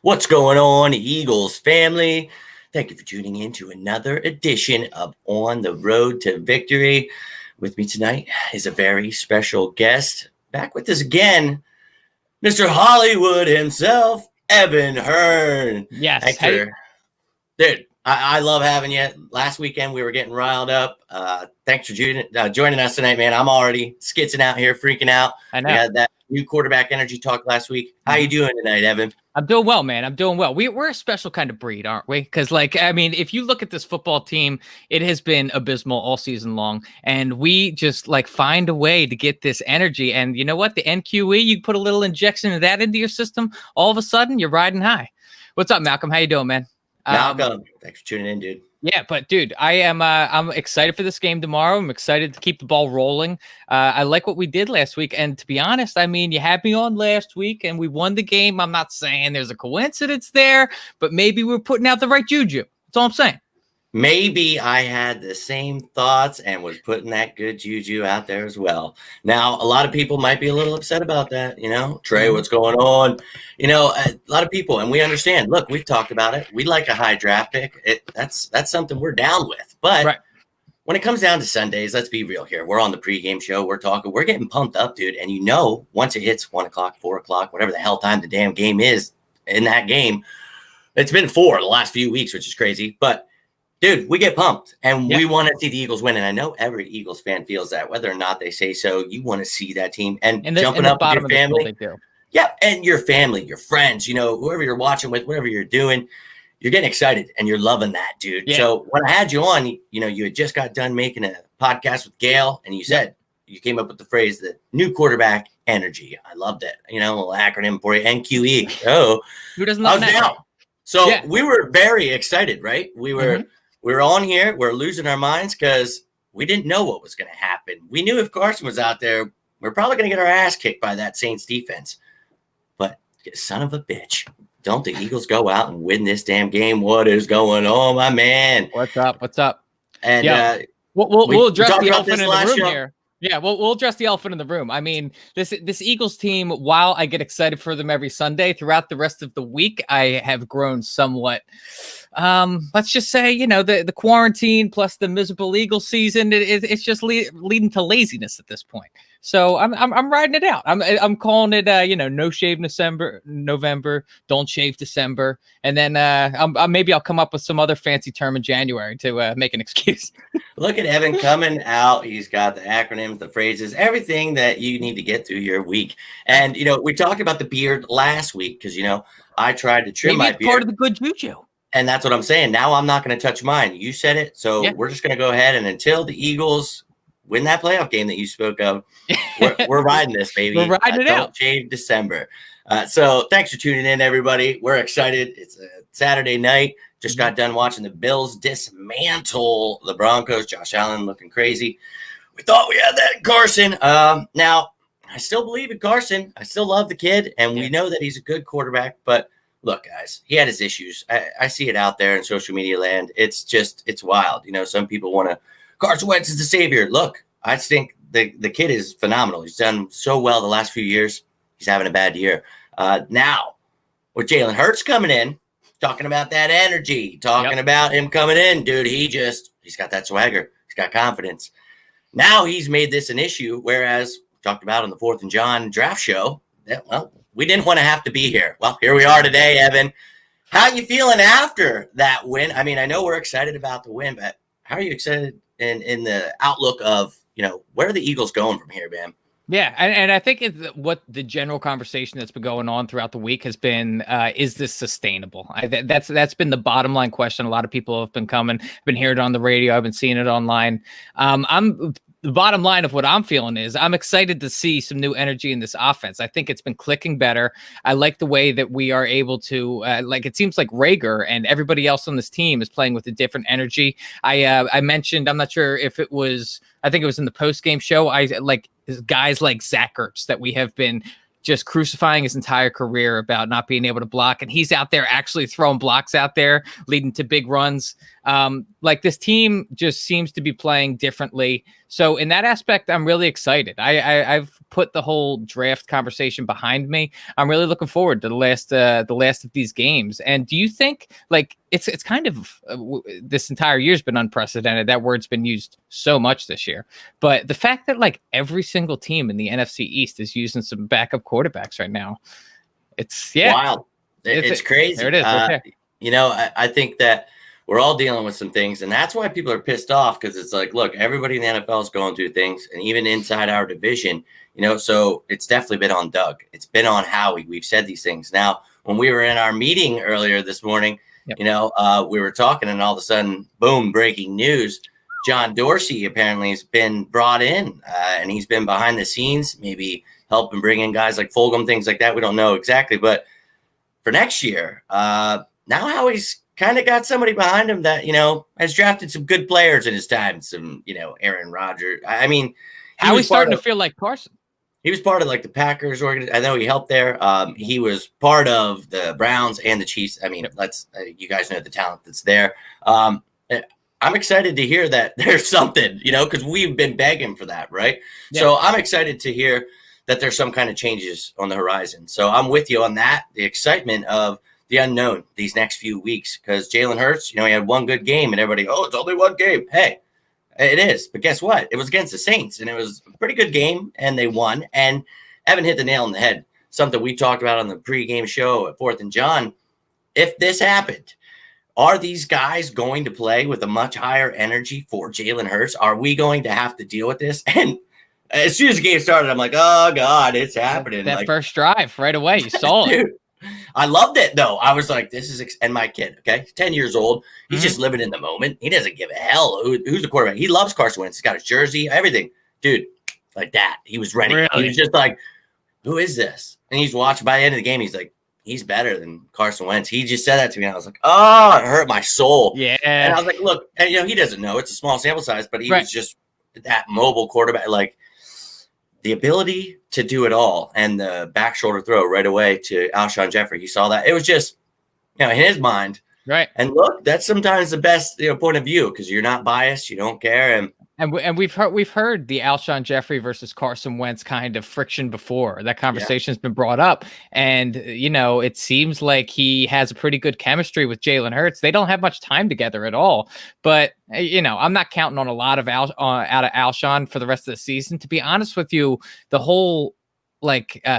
What's going on, Eagles family? Thank you for tuning in to another edition of On the Road to Victory. With me tonight is a very special guest. Back with us again, Mr. Hollywood himself, Evan Hearn. Yes. Thanks for, dude, I love having you. Last weekend we were getting riled up. Thanks for joining us tonight, man. I'm already skitzing out here, freaking out. I know. We had that new quarterback energy talk last week. How you doing tonight, Evan? I'm doing well, man. I'm doing well. We're a special kind of breed, aren't we? Because, if you look at this football team, it has been abysmal all season long. And we just, find a way to get this energy. And you know what? The NQE, you put a little injection of that into your system, all of a sudden, you're riding high. What's up, Malcolm? How you doing, man? Malcolm, thanks for tuning in, dude. Yeah, but dude, I'm excited for this game tomorrow. I'm excited to keep the ball rolling. I like what we did last week. And to be honest, you had me on last week and we won the game. I'm not saying there's a coincidence there, but maybe we're putting out the right juju. That's all I'm saying. Maybe I had the same thoughts and was putting that good juju out there as well. Now, a lot of people might be a little upset about that. Trey, what's going on? A lot of people, and we understand. Look, we've talked about it. We like a high draft pick. That's something we're down with. But when it comes down to Sundays, let's be real here. We're on the pregame show. We're talking. We're getting pumped up, dude. And once it hits 1 o'clock, 4 o'clock, whatever the hell time the damn game is in that game, it's been 4 the last few weeks, which is crazy. But dude, we get pumped, and we want to see the Eagles win. And I know every Eagles fan feels that, whether or not they say so. You want to see that team and jumping up with your family. Yeah, and your family, your friends, whoever you're watching with, whatever you're doing, you're getting excited, and you're loving that, dude. Yeah. So when I had you on, you had just got done making a podcast with Gail, and you said you came up with the phrase, the new quarterback energy. I loved it. A little acronym for you, NQE. Oh, who doesn't love that? So we were very excited, right? We were on here. We're losing our minds because we didn't know what was going to happen. We knew if Carson was out there, we're probably going to get our ass kicked by that Saints defense. But son of a bitch, don't the Eagles go out and win this damn game? What is going on, my man? What's up? And we'll address the elephant in the room here. Yeah, we'll address the elephant in the room. This Eagles team, while I get excited for them every Sunday, throughout the rest of the week, I have grown somewhat, let's just say, the quarantine plus the miserable Eagles season, it's just leading to laziness at this point. So I'm riding it out. I'm calling it no shave November, don't shave December, and then maybe I'll come up with some other fancy term in January to make an excuse. Look at Evan coming out. He's got the acronyms, the phrases, everything that you need to get through your week. And we talked about the beard last week because I tried to trim my beard. Part of the good juju. And that's what I'm saying. Now I'm not going to touch mine. You said it, so we're just going to go ahead and until the Eagles win that playoff game that you spoke of, we're riding this, baby. We're riding it out. Don't shave December. So thanks for tuning in, everybody. We're excited. It's a Saturday night. Just got done watching the Bills dismantle the Broncos. Josh Allen looking crazy. We thought we had that in Carson. Now, I still believe in Carson. I still love the kid, and we know that he's a good quarterback. But look, guys, he had his issues. I see it out there in social media land. It's wild. Some people want to Carson Wentz is the savior. Look, I think the kid is phenomenal. He's done so well the last few years. He's having a bad year. Now, with Jalen Hurts coming in, talking about that energy, talking about him coming in, dude, he's got that swagger. He's got confidence. Now he's made this an issue, whereas we talked about on the 4th and John draft show, we didn't want to have to be here. Well, here we are today, Evan. How are you feeling after that win? I know we're excited about the win, but how are you excited in the outlook of, where are the Eagles going from here, man? Yeah, and I think what the general conversation that's been going on throughout the week has been, is this sustainable? That's been the bottom line question. A lot of people have been hearing it on the radio. I've been seeing it online. The bottom line of what I'm feeling is I'm excited to see some new energy in this offense. I think it's been clicking better. I like the way that we are able to, it seems like Rager and everybody else on this team is playing with a different energy. I mentioned, I'm not sure if it was, I think it was in the post-game show, guys like Zach Ertz that we have been just crucifying his entire career about not being able to block. And he's out there actually throwing blocks out there, leading to big runs. This team just seems to be playing differently. So in that aspect, I'm really excited. I've put the whole draft conversation behind me, I'm really looking forward to the last of these games. And do you think like it's kind of this entire year's been unprecedented? That word's been used so much this year, but the fact that like every single team in the NFC East is using some backup quarterbacks right now, it's wild. It's crazy. There it is. Right there. You know, I think that we're all dealing with some things, and that's why people are pissed off, because it's like, look, everybody in the NFL is going through things, and even inside our division, you know, so it's definitely been on Doug. It's been on Howie. We've said these things. Now, when we were in our meeting earlier this morning, you know, we were talking, and all of a sudden, boom, breaking news. John Dorsey apparently has been brought in, and he's been behind the scenes, maybe helping bring in guys like Fulgham, things like that. We don't know exactly, but for next year, now Howie's kind of got somebody behind him that, you know, has drafted some good players in his time. Some, you know, Aaron Rodgers. I mean, Howie's starting to feel like Carson. He was part of like the Packers organization. I know he helped there. He was part of the Browns and the Chiefs. I mean, you guys know the talent that's there. I'm excited to hear that there's something, you know, because we've been begging for that, right? Yeah. So I'm excited to hear that there's some kind of changes on the horizon. So I'm with you on that. The excitement of the unknown these next few weeks, because Jalen Hurts, you know, he had one good game and everybody, oh, it's only one game. Hey, it is. But guess what? It was against the Saints, and it was a pretty good game, and they won. And Evan hit the nail on the head. Something we talked about on the pregame show at 4th and John. If this happened, are these guys going to play with a much higher energy for Jalen Hurts? Are we going to have to deal with this? And as soon as the game started, I'm like, oh, God, it's happening. That like, first drive right away, you saw dude, it. I loved it, though. I was like, this is – and my kid, okay, he's 10 years old. He's just living in the moment. He doesn't give a hell who's the quarterback. He loves Carson Wentz. He's got his jersey, everything. Dude, like that. He was ready. Really? He was just like, who is this? And he's watching. By the end of the game, he's like, he's better than Carson Wentz. He just said that to me, and I was like, oh, it hurt my soul. Yeah. And I was like, look, and, you know, he doesn't know. It's a small sample size, but he was just that mobile quarterback, like – the ability to do it all, and the back shoulder throw right away to Alshon Jeffrey. He saw that. It was just, you know, in his mind. Right. And look, that's sometimes the best, you know, point of view, because you're not biased. You don't care. And we've heard the Alshon Jeffrey versus Carson Wentz kind of friction before. That conversation's been brought up, and you know, it seems like he has a pretty good chemistry with Jalen Hurts. They don't have much time together at all, but you know, I'm not counting on a lot of out of Alshon for the rest of the season. To be honest with you, the whole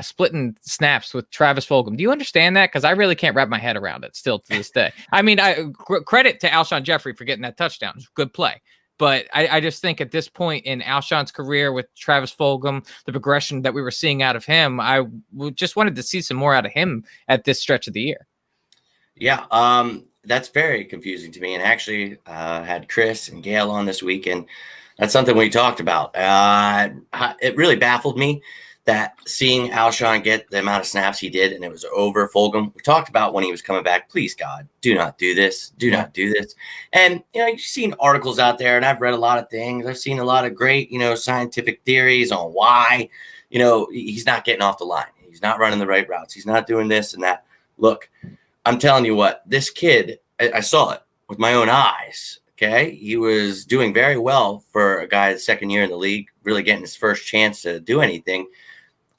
splitting snaps with Travis Fulgham. Do you understand that? Because I really can't wrap my head around it still to this day. I mean, credit to Alshon Jeffrey for getting that touchdown. It was a good play. But I just think at this point in Alshon's career with Travis Fulgham, the progression that we were seeing out of him, I just wanted to see some more out of him at this stretch of the year. Yeah, that's very confusing to me. And actually had Chris and Gail on this week, and that's something we talked about. It really baffled me that seeing Alshon get the amount of snaps he did, and it was over Fulgham. We talked about when he was coming back, please, God, do not do this. Do not do this. And, you know, you've seen articles out there, and I've read a lot of things. I've seen a lot of great, you know, scientific theories on why, you know, he's not getting off the line. He's not running the right routes. He's not doing this and that. Look, I'm telling you what, this kid, I saw it with my own eyes. Okay. He was doing very well for a guy the second year in the league, really getting his first chance to do anything.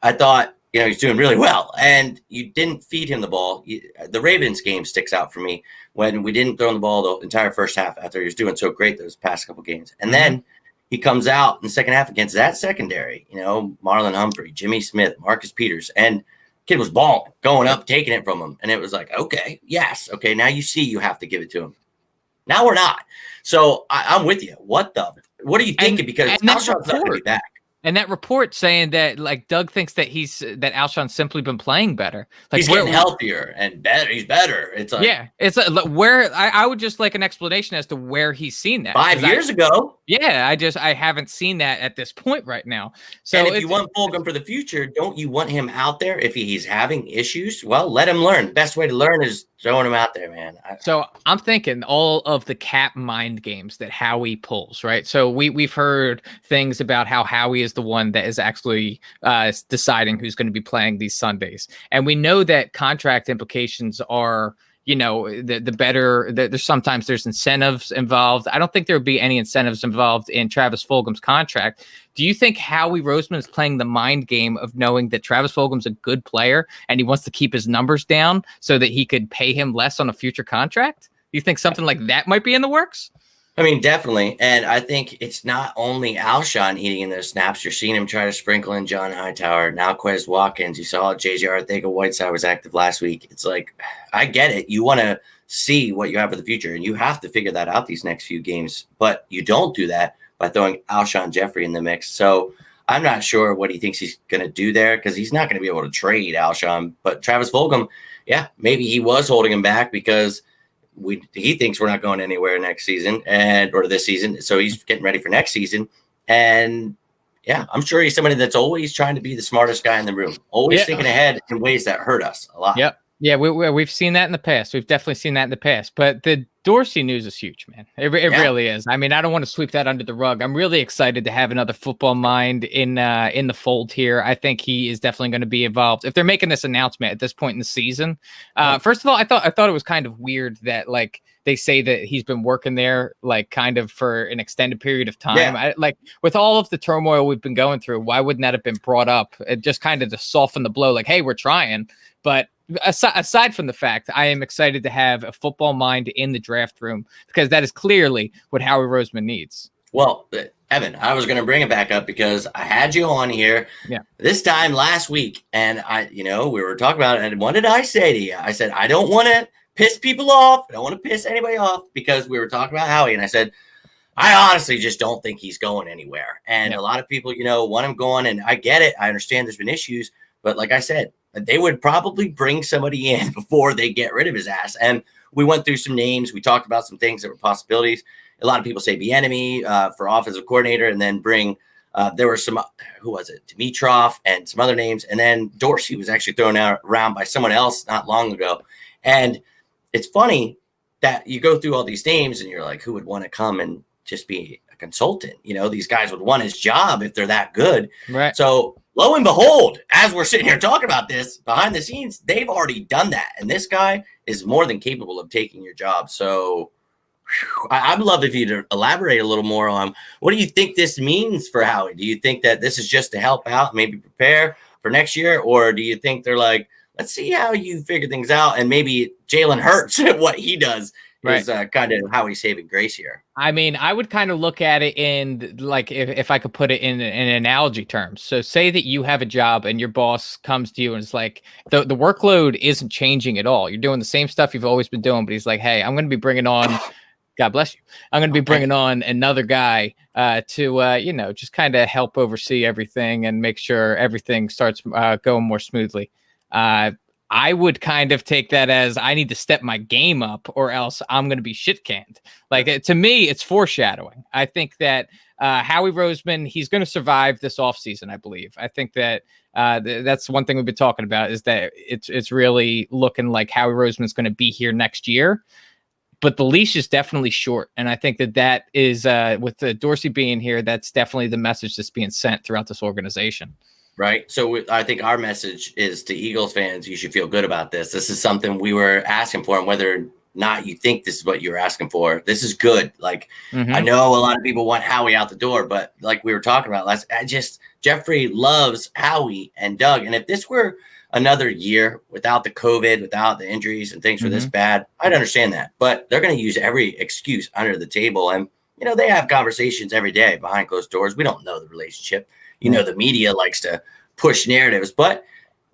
I thought, you know, he's doing really well, and you didn't feed him the ball. The Ravens game sticks out for me when we didn't throw him the ball the entire first half after he was doing so great those past couple games. And then he comes out in the second half against that secondary, you know, Marlon Humphrey, Jimmy Smith, Marcus Peters, and kid was balling, going up, taking it from him. And it was like, okay, yes. Okay. Now you see you have to give it to him. Now we're not. So I'm with you. What are you thinking? Because Alshon's not going to be back. And that report saying that, like, Doug thinks that that Alshon's simply been playing better. Like, he's getting healthier and better. He's better. It's like, yeah, it's where I would just like an explanation as to where he's seen that 5 years ago. Yeah, I haven't seen that at this point right now. So and if you want Fulgham for the future, don't you want him out there if he's having issues? Well, let him learn. The best way to learn is throwing him out there, man. So I'm thinking all of the cap mind games that Howie pulls, right? So we've heard things about how Howie is the one that is actually deciding who's going to be playing these Sundays. And we know that contract implications are, the better. There's sometimes there's incentives involved. I don't think there would be any incentives involved in Travis Fulgham's contract. Do you think Howie Roseman is playing the mind game of knowing that Travis Fulgham's a good player and he wants to keep his numbers down so that he could pay him less on a future contract? Do you think something like that might be in the works? I mean, definitely. And I think it's not only Alshon eating in those snaps. You're seeing him try to sprinkle in John Hightower, now Quez Watkins. You saw J.J. Arthega-Whiteside was active last week. It's like, I get it. You want to see what you have for the future, and you have to figure that out these next few games. But you don't do that by throwing Alshon Jeffrey in the mix. So I'm not sure what he thinks he's going to do there because he's not going to be able to trade Alshon. But Travis Fulgham, yeah, maybe he was holding him back because he thinks we're not going anywhere next season or this season. So he's getting ready for next season. And yeah, I'm sure he's somebody that's always trying to be the smartest guy in the room, always thinking ahead in ways that hurt us a lot. Yep. Yeah, we've seen that in the past. We've definitely seen that in the past. But the Dorsey news is huge, man. It really is. I mean, I don't want to sweep that under the rug. I'm really excited to have another football mind in the fold here. I think he is definitely going to be involved. If they're making this announcement at this point in the season, first of all, I thought it was kind of weird that like they say that he's been working there like kind of for an extended period of time. Yeah. Like with all of the turmoil we've been going through, why wouldn't that have been brought up? It just kind of to soften the blow. Like, hey, we're trying, but. Aside from the fact, I am excited to have a football mind in the draft room because that is clearly what Howie Roseman needs. Well, Evan, I was going to bring it back up because I had you on here this time last week, and we were talking about it. And what did I say to you? I said, I don't want to piss people off. I don't want to piss anybody off because we were talking about Howie. And I said, I honestly just don't think he's going anywhere. And a lot of people, want him going. And I get it. I understand there's been issues. But like I said, they would probably bring somebody in before they get rid of his ass. And we went through some names. We talked about some things that were possibilities. A lot of people say Bieniemy for offensive coordinator, and then bring there were some, who was it? Dimitrov and some other names. And then Dorsey was actually thrown around by someone else not long ago. And it's funny that you go through all these names and you're like, who would want to come and just be a consultant? These guys would want his job if they're that good. Right. So lo and behold, as we're sitting here talking about this behind the scenes, they've already done that. And this guy is more than capable of taking your job. So I'd love if you to elaborate a little more on what do you think this means for Howie? Do you think that this is just to help out, maybe prepare for next year? Or do you think they're like, let's see how you figure things out, and maybe Jalen Hurts, what he does is kind of how he's saving grace here? I mean, I would kind of look at it in like if I could put it in analogy terms. So say that you have a job and your boss comes to you and it's like the workload isn't changing at all. You're doing the same stuff you've always been doing, but he's like, hey, I'm going to be bringing on God bless you. I'm going to be bringing on another guy to, just kind of help oversee everything and make sure everything starts going more smoothly. I would kind of take that as I need to step my game up or else I'm going to be shit canned. Like to me, it's foreshadowing. I think that Howie Roseman, he's going to survive this offseason, I believe. I think that that's one thing we've been talking about is that it's really looking like Howie Roseman's going to be here next year. But the leash is definitely short. And I think that is with the Dorsey being here, that's definitely the message that's being sent throughout this organization. Right. So I think our message is to Eagles fans, you should feel good about this. This is something we were asking for, and whether or not you think this is what you're asking for, this is good. Like, I know a lot of people want Howie out the door, but like we were talking about Jeffrey loves Howie and Doug. And if this were another year without the COVID, without the injuries and things were this bad, I'd understand that. But they're going to use every excuse under the table. And, they have conversations every day behind closed doors. We don't know the relationship. The media likes to push narratives, but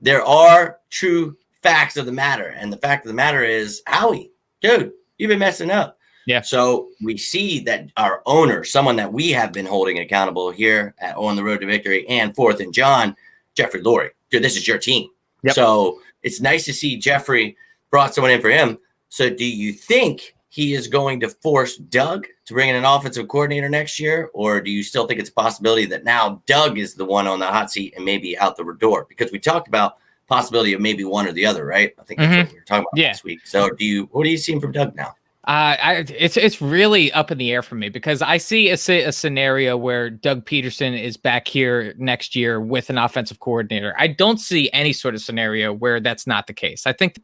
there are true facts of the matter. And the fact of the matter is, Howie, dude, you've been messing up. Yeah. So we see that our owner, someone that we have been holding accountable here at On the Road to Victory and Fourth and John, Jeffrey Lurie, dude, this is your team. Yep. So it's nice to see Jeffrey brought someone in for him. So do you think he is going to force Doug to bring in an offensive coordinator next year? Or do you still think it's a possibility that now Doug is the one on the hot seat and maybe out the door? Because we talked about possibility of maybe one or the other, right? I think that's what we were talking about this week. So what are you seeing from Doug now? It's really up in the air for me because I see a scenario where Doug Peterson is back here next year with an offensive coordinator. I don't see any sort of scenario where that's not the case. I think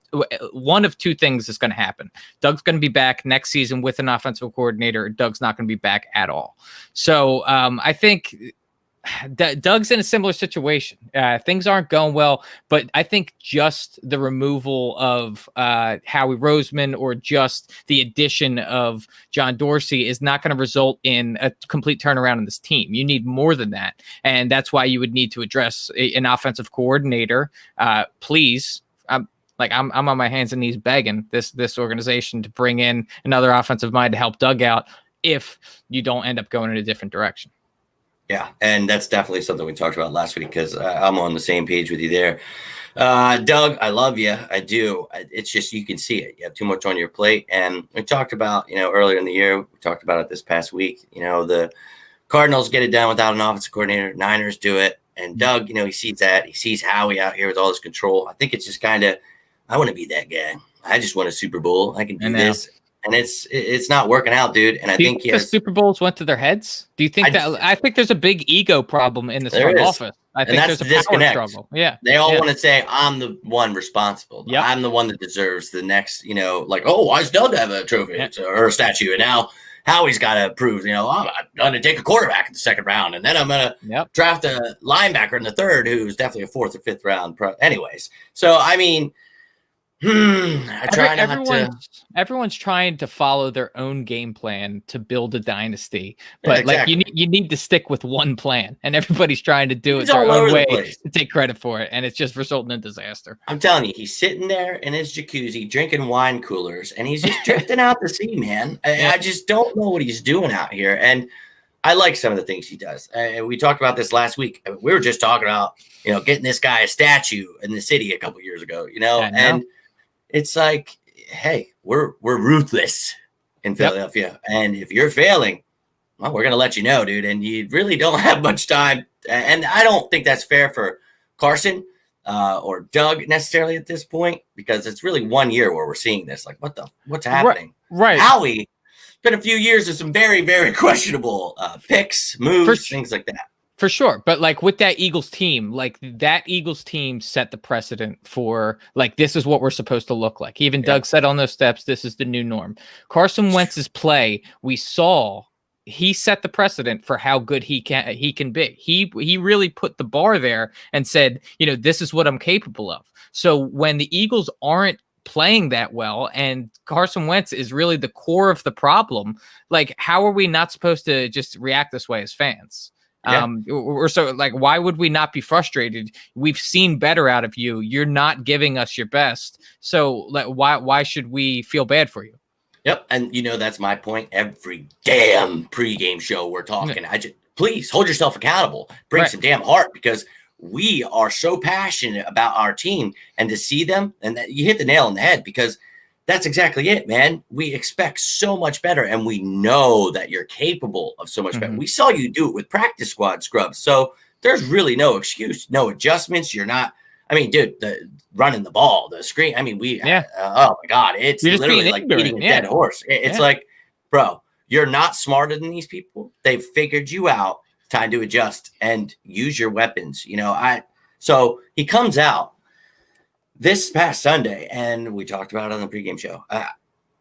one of two things is going to happen. Doug's going to be back next season with an offensive coordinator, or Doug's not going to be back at all. So I think Doug's in a similar situation. Things aren't going well, but I think just the removal of Howie Roseman or just the addition of John Dorsey is not going to result in a complete turnaround in this team. You need more than that, and that's why you would need to address an offensive coordinator. Please, I'm on my hands and knees begging this organization to bring in another offensive mind to help Doug out if you don't end up going in a different direction. Yeah, and that's definitely something we talked about last week because I'm on the same page with you there. Doug, I love you. I do. It's just you can see it. You have too much on your plate. And we talked about, earlier in the year, we talked about it this past week. The Cardinals get it done without an offensive coordinator. Niners do it. And Doug, he sees that. He sees Howie out here with all this control. I think it's just kind of, I want to be that guy. I just won a Super Bowl. I can do this. And it's not working out, dude. And I think the Super Bowls went to their heads. Do you think I think there's a big ego problem in this front office. I think there's a power struggle. Yeah. They all want to say, I'm the one responsible. Yep. I'm the one that deserves the next, why does Doug have a trophy or a statue? And now Howie's got to prove, I'm going to take a quarterback in the second round. And then I'm going to draft a linebacker in the third, who's definitely a fourth or fifth round. Anyways. So, I mean, everyone's trying to follow their own game plan to build a dynasty, but you need to stick with one plan, and everybody's trying to do it their own way to take credit for it, and it's just resulting in disaster. I'm telling you, he's sitting there in his jacuzzi drinking wine coolers, and he's just drifting out to sea, man. I just don't know what he's doing out here, and I like some of the things he does. We talked about this last week. We were just talking about getting this guy a statue in the city a couple years ago, and it's like, hey, we're ruthless in Philadelphia. And if you're failing, well, we're going to let you know, dude. And you really don't have much time. And I don't think that's fair for Carson or Doug necessarily at this point, because it's really 1 year where we're seeing this. Like, what's happening? Right. Howie, it's been a few years of some very, very questionable picks, moves, things like that. For sure. But like with that Eagles team, that Eagles team set the precedent for this is what we're supposed to look like. Even Doug said on those steps, this is the new norm. Carson Wentz's play, we saw he set the precedent for how good he can be. He really put the bar there and said, this is what I'm capable of. So when the Eagles aren't playing that well and Carson Wentz is really the core of the problem, how are we not supposed to just react this way as fans? Or so why would we not be frustrated? We've seen better out of you. You're not giving us your best. So why should we feel bad for you? Yep. And that's my point. Every damn pregame show we're talking. Please hold yourself accountable. Bring some damn heart, because we are so passionate about our team, and to see them, and you hit the nail on the head, because that's exactly it, man. We expect so much better, and we know that you're capable of so much better. We saw you do it with practice squad scrubs. So there's really no excuse, no adjustments. You're not, dude, the running the ball, the screen. Oh my God, it's literally like beating a dead horse. It's like, bro, you're not smarter than these people. They've figured you out. Time to adjust and use your weapons. So he comes out this past Sunday, and we talked about it on the pregame show.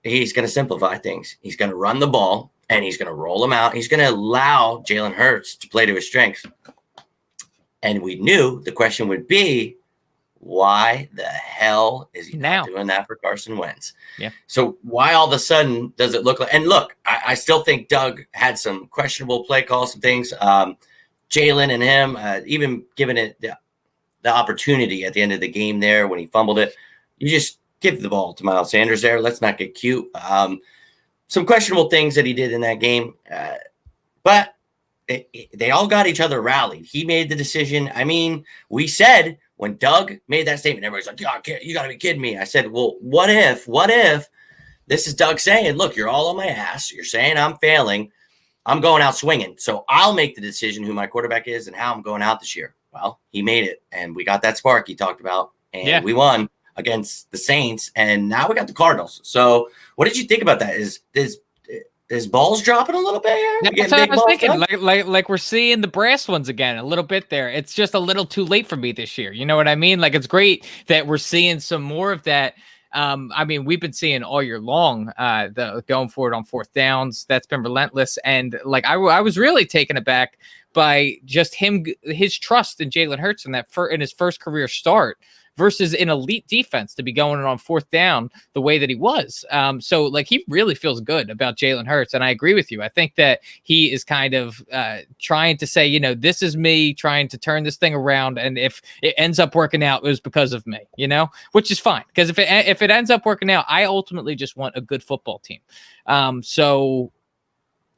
He's going to simplify things. He's going to run the ball, and he's going to roll them out. He's going to allow Jalen Hurts to play to his strengths. And we knew the question would be, why the hell is he not doing that for Carson Wentz? Yeah. So why all of a sudden does it look like – and look, I still think Doug had some questionable play calls, some things. Jalen and him, even giving it the opportunity at the end of the game there when he fumbled it, you just give the ball to Miles Sanders there. Let's not get cute. Some questionable things that he did in that game, but they all got each other rallied. He made the decision. We said when Doug made that statement, everybody's like, you got to be kidding me. I said, well, what if this is Doug saying, look, you're all on my ass. You're saying I'm failing. I'm going out swinging. So I'll make the decision who my quarterback is and how I'm going out this year. Well, he made it, and we got that spark he talked about, and we won against the Saints, and now we got the Cardinals. So what did you think about that? Is balls dropping a little bit here? That's Getting what I big was balls thinking. done? Like we're seeing the brass ones again a little bit there. It's just a little too late for me this year. You know what I mean? Like, it's great that we're seeing some more of that. I mean, we've been seeing all year long, the going forward on fourth downs. That's been relentless. And like, I was really taken aback by just his trust in Jalen Hurts in in his first career start versus an elite defense to be going on fourth down the way that he was. So like, he really feels good about Jalen Hurts. And I agree with you. I think that he is kind of trying to say, you know, this is me trying to turn this thing around. And if it ends up working out, it was because of me, you know, which is fine. Because if it ends up working out, I ultimately just want a good football team. So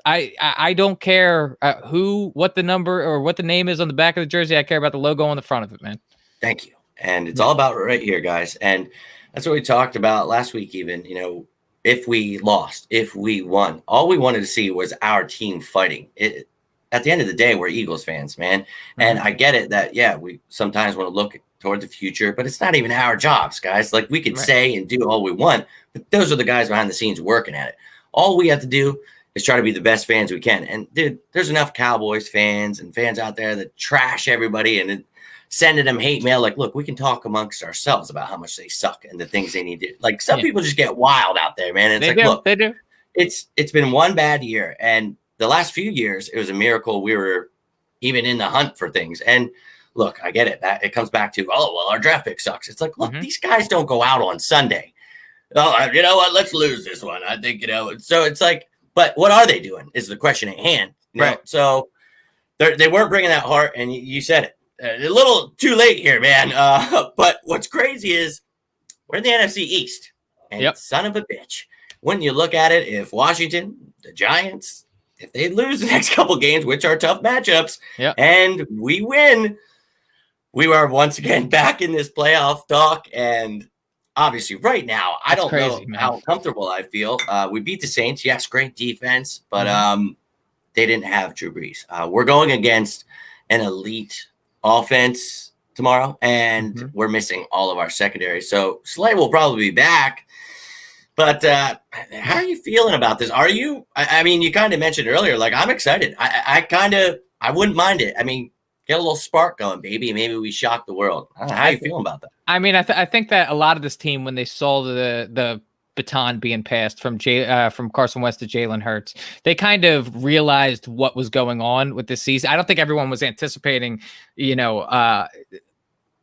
I don't care what the number or what the name is on the back of the jersey. I care about the logo on the front of it, man. Thank you. And it's all about right here, guys. And that's what we talked about last week, even, you know, if we lost, if we won, all we wanted to see was our team fighting. At the end of the day, we're Eagles fans, man. Mm-hmm. And I get it that, yeah, we sometimes want to look toward the future, but it's not even our jobs, guys. Like, we could say and do all we want, but those are the guys behind the scenes working at it. All we have to do is try to be the best fans we can. And dude, there's enough Cowboys fans and fans out there that trash everybody and sending them hate mail. Like, look, we can talk amongst ourselves about how much they suck and the things they need to. Like, some people just get wild out there, man. And it's look, they do. It's been one bad year, and the last few years it was a miracle we were even in the hunt for things. And look, I get it. That it comes back to, oh well, our draft pick sucks. It's like, look, these guys don't go out on Sunday. Oh, you know what? Let's lose this one. I think, you know. So it's like, but what are they doing? Is the question at hand. You know? So they weren't bringing that heart, and you said it. A little too late here, man. But what's crazy is we're in the NFC East. And son of a bitch, when you look at it, if Washington, the Giants, if they lose the next couple games, which are tough matchups, and we win, we are once again back in this playoff talk. And obviously right now, I don't know how comfortable I feel. We beat the Saints. Yes, great defense, but they didn't have Drew Brees. We're going against an elite offense tomorrow, and we're missing all of our secondary. So Slay will probably be back. But how are you feeling about this? Are you? I mean, you kind of mentioned earlier, like, I'm excited. I wouldn't mind it. I mean, get a little spark going, baby. Maybe we shock the world. I don't know, how are you feeling about that? I mean, I think that a lot of this team, when they saw the baton being passed from Carson Wentz to Jalen Hurts, they kind of realized what was going on with this season. I don't think everyone was anticipating, you know,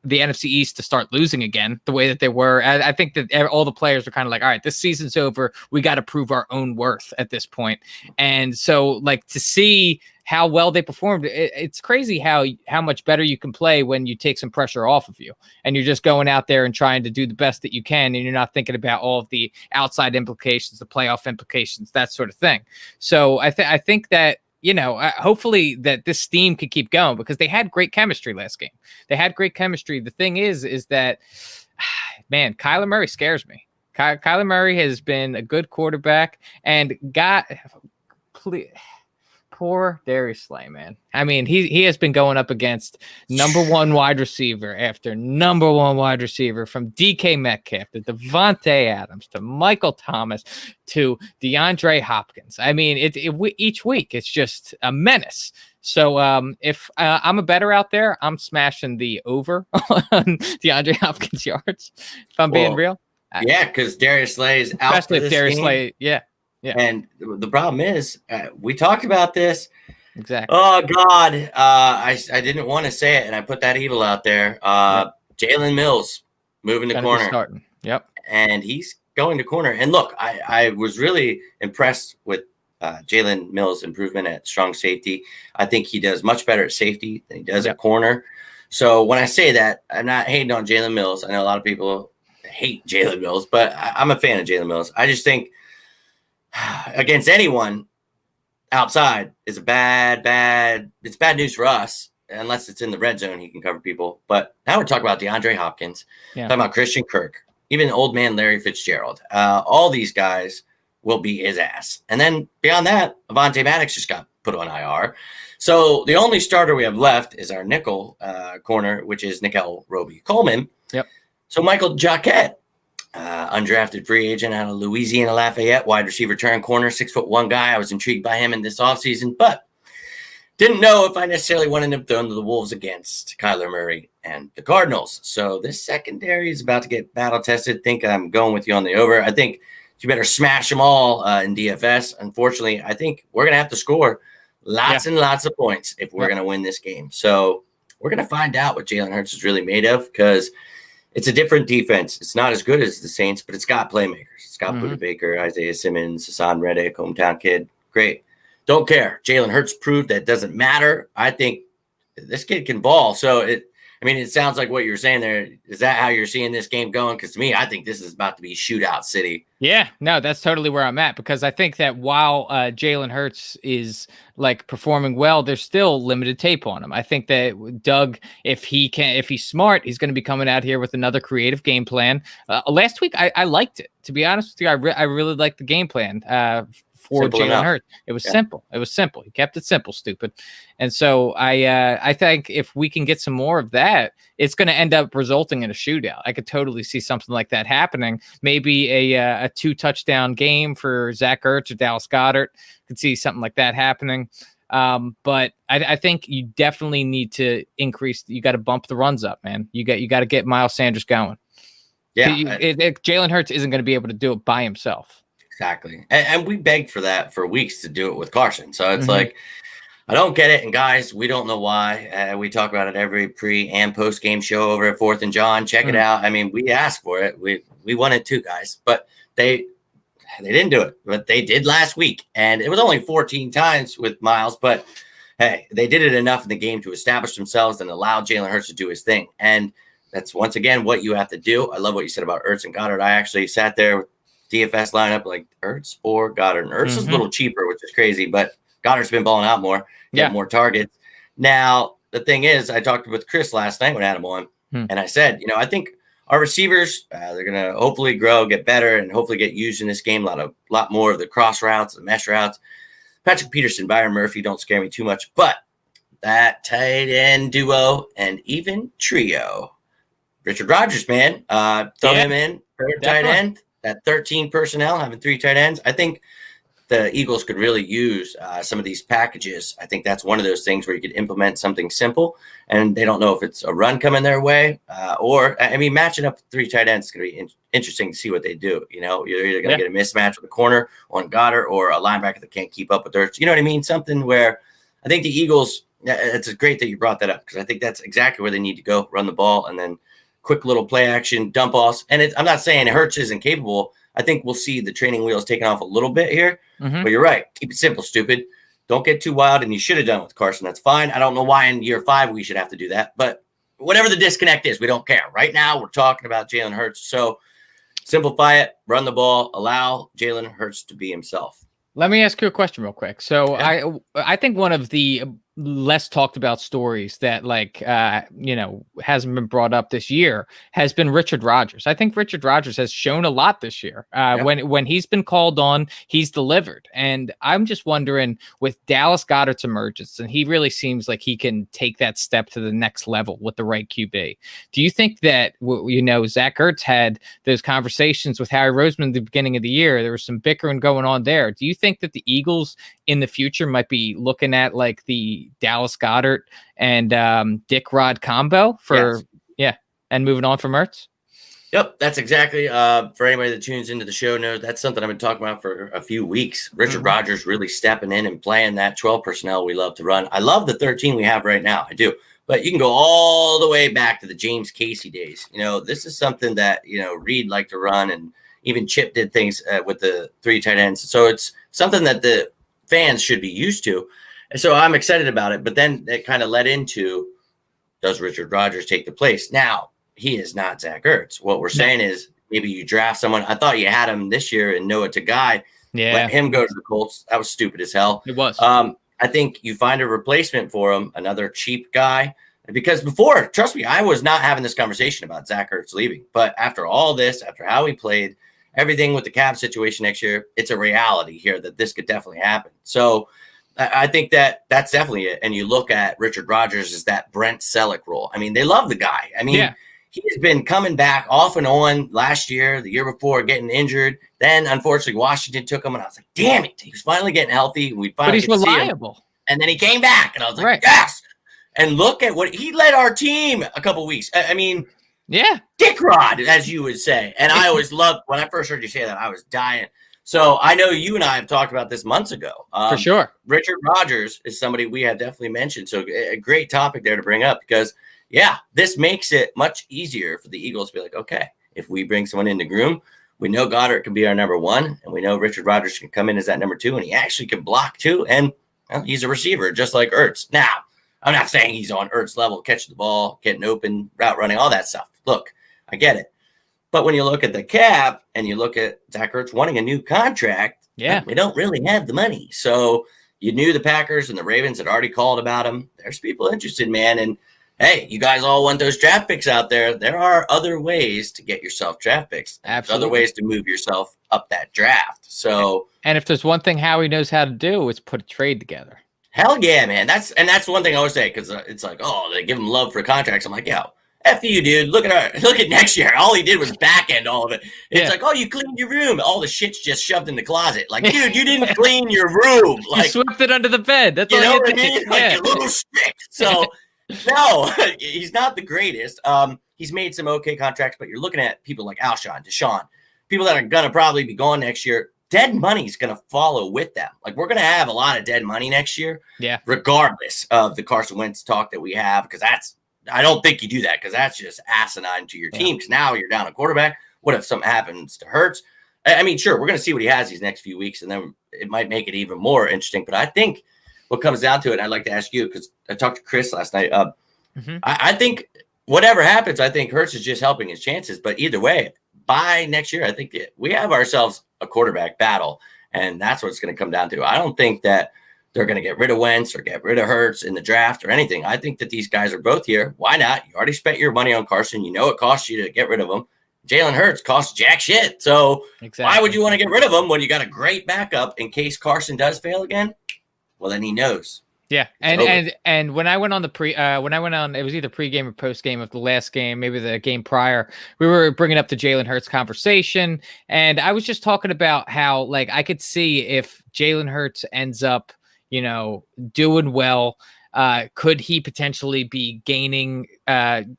the NFC East to start losing again the way that they were. I think that all the players were kind of like, all right, this season's over. We got to prove our own worth at this point. And so, like, to see how well they performed, it's crazy how much better you can play when you take some pressure off of you and you're just going out there and trying to do the best that you can. And you're not thinking about all of the outside implications, the playoff implications, that sort of thing. So I think that, you know, hopefully that this steam could keep going, because they had great chemistry last game. They had great chemistry. The thing is that, man, Kyler Murray scares me. Kyler Murray has been a good quarterback and poor Darius Slay, man. I mean, he has been going up against number one wide receiver after number one wide receiver, from DK Metcalf to Devontae Adams to Michael Thomas to DeAndre Hopkins. I mean, each week it's just a menace. So if I'm a better out there, I'm smashing the over on DeAndre Hopkins yards, if I'm being real. Yeah, because Darius Slay is out. Especially if Darius Slay, yeah. And the problem is, we talked about this. Exactly. Oh, God. I didn't want to say it, and I put that evil out there. Jalen Mills moving to corner. Starting. Yep. And he's going to corner. And look, I was really impressed with Jalen Mills' improvement at strong safety. I think he does much better at safety than he does at corner. So when I say that, I'm not hating on Jalen Mills. I know a lot of people hate Jalen Mills, but I'm a fan of Jalen Mills. I just think against anyone outside is it's bad news for us, unless it's in the red zone. He can cover people. But now we're talking about DeAndre Hopkins, talking about Christian Kirk, even old man Larry Fitzgerald. All these guys will be his ass. And then beyond that, Avonte Maddox just got put on IR. So the only starter we have left is our nickel corner, which is Nickel Roby Coleman. Yep. So Michael Jacquet, undrafted free agent out of Louisiana Lafayette, wide receiver turn corner, 6'1" guy. I was intrigued by him in this offseason, but didn't know if I necessarily wanted him thrown to the Wolves against Kyler Murray and the Cardinals. So this secondary is about to get battle tested. Think I'm going with you on the over. I think you better smash them all in DFS. Unfortunately, I think we're going to have to score lots and lots of points if we're going to win this game. So we're going to find out what Jalen Hurts is really made of, because it's a different defense. It's not as good as the Saints, but it's got playmakers. It's got Buda Baker, Isaiah Simmons, Hassan Reddick, hometown kid. Great. Don't care. Jalen Hurts proved that it doesn't matter. I think this kid can ball. So it sounds like what you're saying there. Is that how you're seeing this game going? Because to me, I think this is about to be shootout city. Yeah, no, that's totally where I'm at, because I think that while Jalen Hurts is like performing well, there's still limited tape on him. I think that Doug, if he's smart, he's going to be coming out here with another creative game plan. Last week, I liked it. To be honest with you, I really liked the game plan. For Jalen Hurts. It was simple. It was simple. He kept it simple, stupid. And so I think if we can get some more of that, it's going to end up resulting in a shootout. I could totally see something like that happening. Maybe a 2-touchdown game for Zach Ertz or Dallas Goedert. Could see something like that happening. But I think you definitely need to increase. You got to bump the runs up, man. You got to get Miles Sanders going. Yeah. Jalen Hurts isn't going to be able to do it by himself. Exactly. And we begged for that for weeks to do it with Carson. So it's like, I don't get it. And guys, we don't know why. We talk about it every pre and post game show over at 4th and John. Check it out. I mean, we asked for it. We wanted to, guys, but they didn't do it, but they did last week. And it was only 14 times with Miles, but hey, they did it enough in the game to establish themselves and allow Jalen Hurts to do his thing. And that's once again what you have to do. I love what you said about Ertz and Goddard. I actually sat there with DFS lineup like Ertz or Goddard. And Ertz is a little cheaper, which is crazy, but Goddard's been balling out more, get more targets. Now, the thing is, I talked with Chris last night when I had him on, and I said, I think our receivers, they're going to hopefully grow, get better, and hopefully get used in this game. A lot more of the cross routes, the mesh routes. Patrick Peterson, Byron Murphy don't scare me too much, but that tight end duo and even trio, Richard Rodgers, man, throw him in, third tight end. That 13 personnel, having 3 tight ends. I think the Eagles could really use some of these packages. I think that's one of those things where you could implement something simple, and they don't know if it's a run coming their way or, matching up 3 tight ends is going to be interesting to see what they do. You're either going to get a mismatch with a corner on Goddard or a linebacker that can't keep up with Ertz. You know what I mean? Something where I think the Eagles, it's great that you brought that up, because I think that's exactly where they need to go, run the ball, and then quick little play action, dump offs. And I'm not saying Hurts isn't capable. I think we'll see the training wheels taken off a little bit here. But you're right. Keep it simple, stupid. Don't get too wild. And you should have done it with Carson. That's fine. I don't know why in year 5 we should have to do that. But whatever the disconnect is, we don't care. Right now, we're talking about Jalen Hurts. So simplify it, run the ball, allow Jalen Hurts to be himself. Let me ask you a question real quick. So I think one of the less talked about stories that hasn't been brought up this year has been Richard Rodgers. I think Richard Rodgers has shown a lot this year. When he's been called on, he's delivered. And I'm just wondering, with Dallas Goedert's emergence, and he really seems like he can take that step to the next level with the right QB. Do you think that, Zach Ertz had those conversations with Harry Roseman at the beginning of the year? There was some bickering going on there. Do you think that the Eagles in the future might be looking at like the Dallas Goedert and Dick Rod combo and moving on from Ertz? Yep, that's exactly for anybody that tunes into the show knows that's something I've been talking about for a few weeks. Richard Rodgers really stepping in and playing that 12 personnel we love to run. I love the 13 we have right now. I do. But you can go all the way back to the James Casey days. This is something that, Reed liked to run, and even Chip did things with the 3 tight ends. So it's something that the fans should be used to. And so I'm excited about it. But then it kind of led into, does Richard Rodgers take the place? Now, he is not Zach Ertz. What we're saying is maybe you draft someone. I thought you had him this year and Noah Tagai. Let him go to the Colts. That was stupid as hell. It was. I think you find a replacement for him, another cheap guy. Because before, trust me, I was not having this conversation about Zach Ertz leaving. But after all this, after how he played, everything with the cap situation next year, it's a reality here that this could definitely happen. So I think that's definitely it. And you look at Richard Rodgers as that Brent Selleck role. They love the guy. he has been coming back off and on last year, the year before, getting injured. Then, unfortunately, Washington took him, and I was like, damn it. He was finally getting healthy. We finally but he's reliable. And then he came back, and I was like, right. yes. And look at what he led our team a couple weeks. I mean, yeah, dick rod, as you would say. And I always loved, when I first heard you say that, I was dying. So I know you and I have talked about this months ago. For sure. Richard Rodgers is somebody we have definitely mentioned. So a great topic there to bring up because, yeah, this makes it much easier for the Eagles to be like, okay, if we bring someone in to groom, we know Goddard can be our number one, and we know Richard Rodgers can come in as that number two, and he actually can block too. And well, he's a receiver just like Ertz. Now, I'm not saying he's on Ertz level, catching the ball, getting open, route running, all that stuff. Look, I get it. But when you look at the cap and you look at Zach Ertz wanting a new contract, we don't really have the money. So you knew the Packers and the Ravens had already called about him. There's people interested, man. And hey, you guys all want those draft picks out there. There are other ways to get yourself draft picks. Absolutely. Other ways to move yourself up that draft. So, and if there's one thing Howie knows how to do, it's put a trade together. Hell yeah, man. That's one thing I always say, because it's like, oh, they give him love for contracts. I'm like, yo, F you, dude. Look at next year. All he did was back end all of it. It's like, oh, you cleaned your room. All the shit's just shoved in the closet. Like, dude, you didn't clean your room. Like, you swept it under the bed. That's you all know you what I did. mean? Like, you little stick. So, no, he's not the greatest. He's made some okay contracts, but you're looking at people like Alshon, Deshaun, people that are going to probably be gone next year. Dead money is going to follow with them. Like, we're going to have a lot of dead money next year, regardless of the Carson Wentz talk that we have, because I don't think you do that, because that's just asinine to your team, because now you're down a quarterback. What if something happens to Hurts? I mean, sure, we're going to see what he has these next few weeks, and then it might make it even more interesting. But I think what comes down to it, and I'd like to ask you, because I talked to Chris last night, I think whatever happens, I think Hurts is just helping his chances. But either way, by next year, I think we have ourselves a quarterback battle, and that's what it's going to come down to. I don't think that they're going to get rid of Wentz or get rid of Hurts in the draft or anything. I think that these guys are both here. Why not? You already spent your money on Carson. You know it costs you to get rid of him. Jalen Hurts costs jack shit. So why would you want to get rid of him when you got a great backup in case Carson does fail again? Well, then he knows. Yeah, and when I went on it was either pregame or postgame of the last game, maybe the game prior, we were bringing up the Jalen Hurts conversation, and I was just talking about how, like, I could see if Jalen Hurts ends up, doing well, could he potentially be gaining, I'm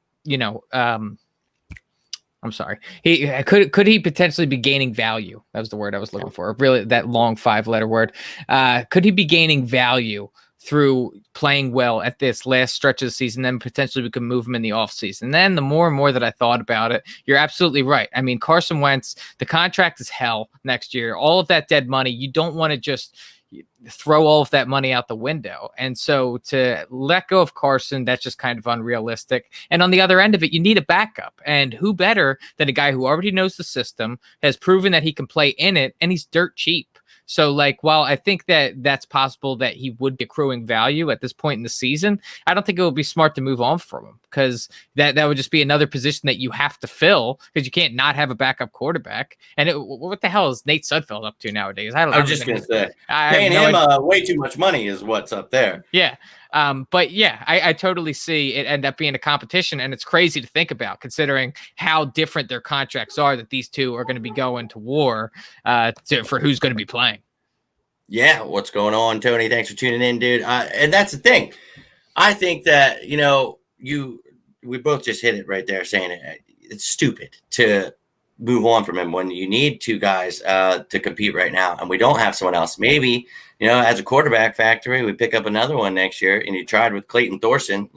sorry. He could he potentially be gaining value? That was the word I was looking for. Really, that long 5-letter word. Could he be gaining value through playing well at this last stretch of the season? Then potentially we can move him in the offseason. Then the more and more that I thought about it, you're absolutely right. I mean, Carson Wentz, the contract is hell next year. All of that dead money, you don't want to just throw all of that money out the window. And so to let go of Carson, that's just kind of unrealistic. And on the other end of it, you need a backup. And who better than a guy who already knows the system, has proven that he can play in it, and he's dirt cheap. So, like, while I think that that's possible that he would be accruing value at this point in the season, I don't think it would be smart to move on from him, because that would just be another position that you have to fill, because you can't not have a backup quarterback. And what the hell is Nate Sudfeld up to nowadays? I was just going to say, paying him way too much money is what's up there. Yeah. But yeah, I totally see it end up being a competition, and it's crazy to think about, considering how different their contracts are, that these two are going to be going to war for who's going to be playing. Yeah, what's going on, Tony? Thanks for tuning in, dude. And that's the thing. I think that, we both just hit it right there, saying it's stupid to move on from him when you need two guys to compete right now, and we don't have someone else. Maybe, as a quarterback factory, we pick up another one next year, and you tried with Clayton Thorson.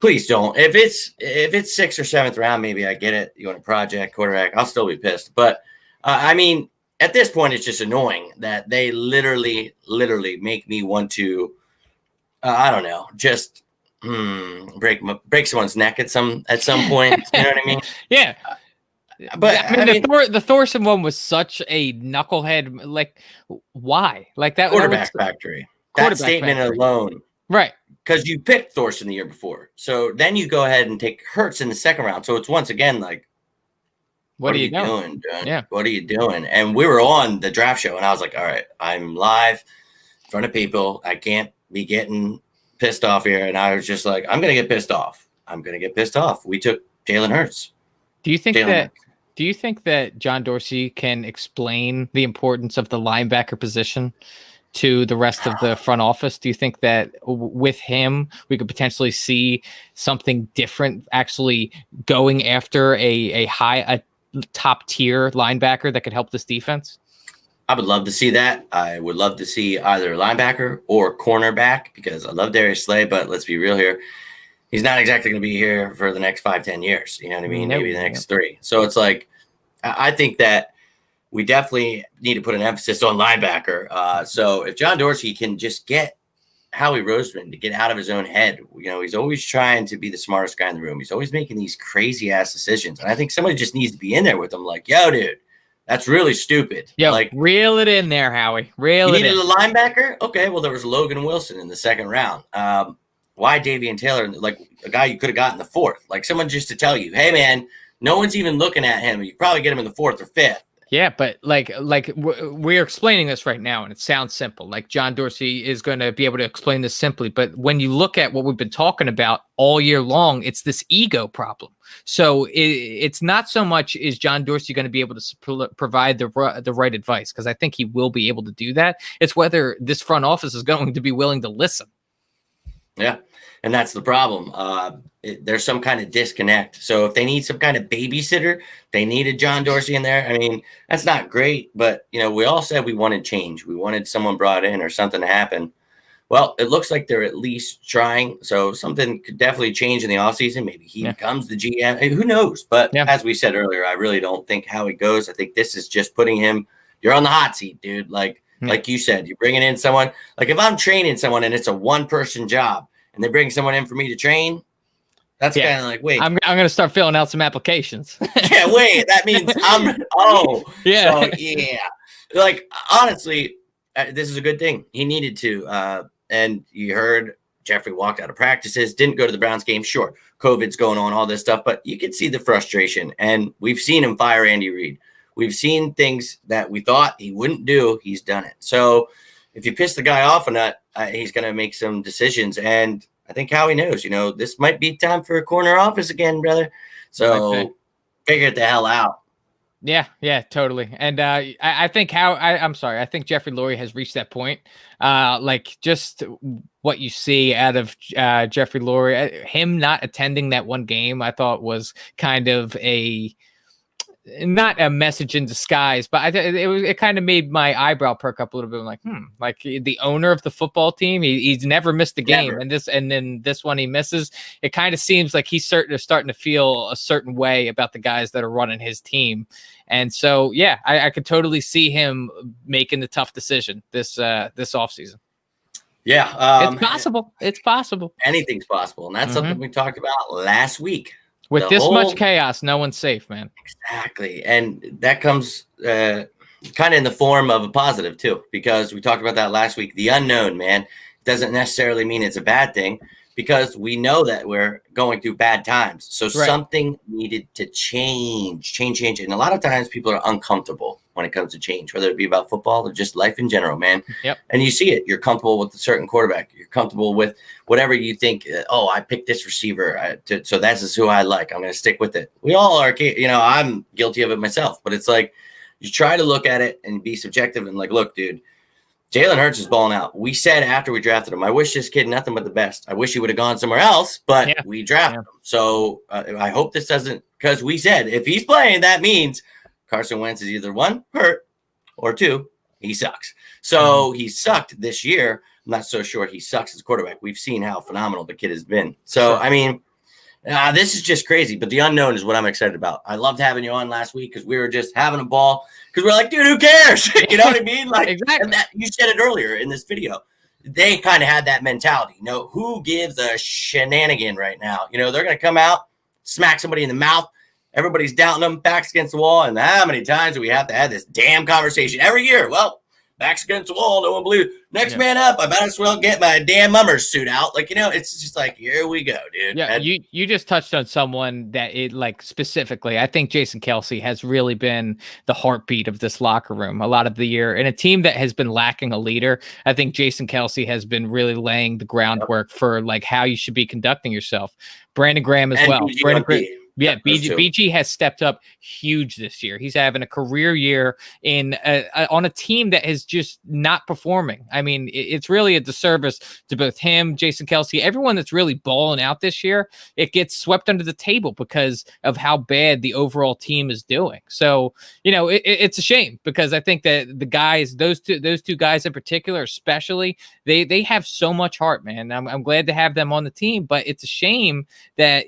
Please don't. If it's 6th or 7th round, maybe I get it. You want a project quarterback, I'll still be pissed. But I mean, at this point, it's just annoying that they literally make me want to, I don't know, just break someone's neck at some point. You know what I mean? Yeah. But I mean, the Thorson one was such a knucklehead. Like, why? Like that quarterback factory. That statement alone, right? Because you picked Thorson the year before, so then you go ahead and take Hurts in the 2nd round. So it's once again like, what are you doing? Yeah, what are you doing? And we were on the draft show, and I was like, all right, I'm live in front of people. I can't be getting pissed off here. And I was just like, I'm gonna get pissed off. We took Jalen Hurts. Do you think Jalen that? Hurts. Do you think that John Dorsey can explain the importance of the linebacker position to the rest of the front office? Do you think that with him, we could potentially see something different, actually going after a top tier linebacker that could help this defense? I would love to see that. I would love to see either linebacker or cornerback because I love Darius Slay, but let's be real here. He's not exactly going to be here for the next 5-10 years. You know what I mean? No, Maybe the next 3. So it's like, I think that we definitely need to put an emphasis on linebacker. So if John Dorsey can just get Howie Roseman to get out of his own head, he's always trying to be the smartest guy in the room. He's always making these crazy ass decisions. And I think somebody just needs to be in there with him like, yo, dude, that's really stupid. Yo, like, reel it in there, Howie. Reel it in. You needed a linebacker? Okay, well, there was Logan Wilson in the 2nd round. Why Davian Taylor? Like a guy you could have gotten the 4th. Like someone just to tell you, hey, man, no one's even looking at him. You probably get him in the 4th or 5th. Yeah, but like we're explaining this right now, and it sounds simple. Like John Dorsey is going to be able to explain this simply, but when you look at what we've been talking about all year long, it's this ego problem. So it's not so much is John Dorsey going to be able to provide the right advice, because I think he will be able to do that. It's whether this front office is going to be willing to listen. Yeah, and that's the problem. There's some kind of disconnect. So if they need some kind of babysitter, they needed John Dorsey in there. I mean, that's not great, but we all said we wanted change. We wanted someone brought in or something to happen. Well, it looks like they're at least trying. So something could definitely change in the offseason. Maybe he becomes the GM. Who knows? But as we said earlier, I really don't think how it goes. I think this is just putting him, you're on the hot seat, dude. Like you said, you're bringing in someone. Like if I'm training someone and it's a 1-person job and they bring someone in for me to train, that's kind of like, wait. I'm going to start filling out some applications. Yeah, wait. That means So, yeah. Like, honestly, this is a good thing. He needed to. And you heard Jeffrey walked out of practices, didn't go to the Browns game. Sure, COVID's going on, all this stuff. But you can see the frustration. And we've seen him fire Andy Reid. We've seen things that we thought he wouldn't do. He's done it. So if you piss the guy off a nut, he's going to make some decisions. And I think Howie knows, this might be time for a corner office again, brother. So figure it the hell out. Yeah, totally. And I think I'm sorry. I think Jeffrey Lurie has reached that point. Like just what you see out of Jeffrey Lurie, him not attending that one game, I thought was kind of not a message in disguise, but it kind of made my eyebrow perk up a little bit. I'm like, like the owner of the football team, he's never missed a game, and then this one he misses. It kind of seems like he's starting to feel a certain way about the guys that are running his team, and so I could totally see him making the tough decision this offseason. Yeah, it's possible. It's possible. Anything's possible, and that's something we talked about last week. With this much chaos, no one's safe, man. Exactly. And that comes kind of in the form of a positive, too, because we talked about that last week. The unknown, man, doesn't necessarily mean it's a bad thing because we know that we're going through bad times. So something needed to change. And a lot of times people are uncomfortable when it comes to change, whether it be about football or just life in general, man. Yep. And you see it. You're comfortable with a certain quarterback. You're comfortable with whatever you think. I picked this receiver, so that's just who I like. I'm going to stick with it. We all are. I'm guilty of it myself. But it's like you try to look at it and be subjective and like, look, dude, Jalen Hurts is balling out. We said after we drafted him, I wish this kid nothing but the best. I wish he would have gone somewhere else, but we drafted him. So I hope this doesn't, because we said if he's playing, that means Carson Wentz is either 1, hurt, or 2, he sucks. So he sucked this year. I'm not so sure he sucks as a quarterback. We've seen how phenomenal the kid has been. So, I mean, this is just crazy, but the unknown is what I'm excited about. I loved having you on last week because we were just having a ball because we're like, dude, who cares? You know what I mean? Like, exactly. And that, you said it earlier in this video. They kind of had that mentality. Who gives a shenanigan right now? They're going to come out, smack somebody in the mouth. Everybody's doubting them, backs against the wall. And how many times do we have to have this damn conversation every year? Well, backs against the wall, no one believes. Next man up, I might as well get my damn mummer's suit out. Like, it's just like, here we go, dude. Yeah, you just touched on someone that specifically, I think Jason Kelce has really been the heartbeat of this locker room a lot of the year. And a team that has been lacking a leader, I think Jason Kelce has been really laying the groundwork for like how you should be conducting yourself. Brandon Graham as well. Yeah, those two. BG has stepped up huge this year. He's having a career year on a team that is just not performing. I mean, it's really a disservice to both him, Jason Kelsey, everyone that's really balling out this year. It gets swept under the table because of how bad the overall team is doing. So, it's a shame because I think that the guys, those two guys in particular, especially, they have so much heart, man. I'm glad to have them on the team, but it's a shame that,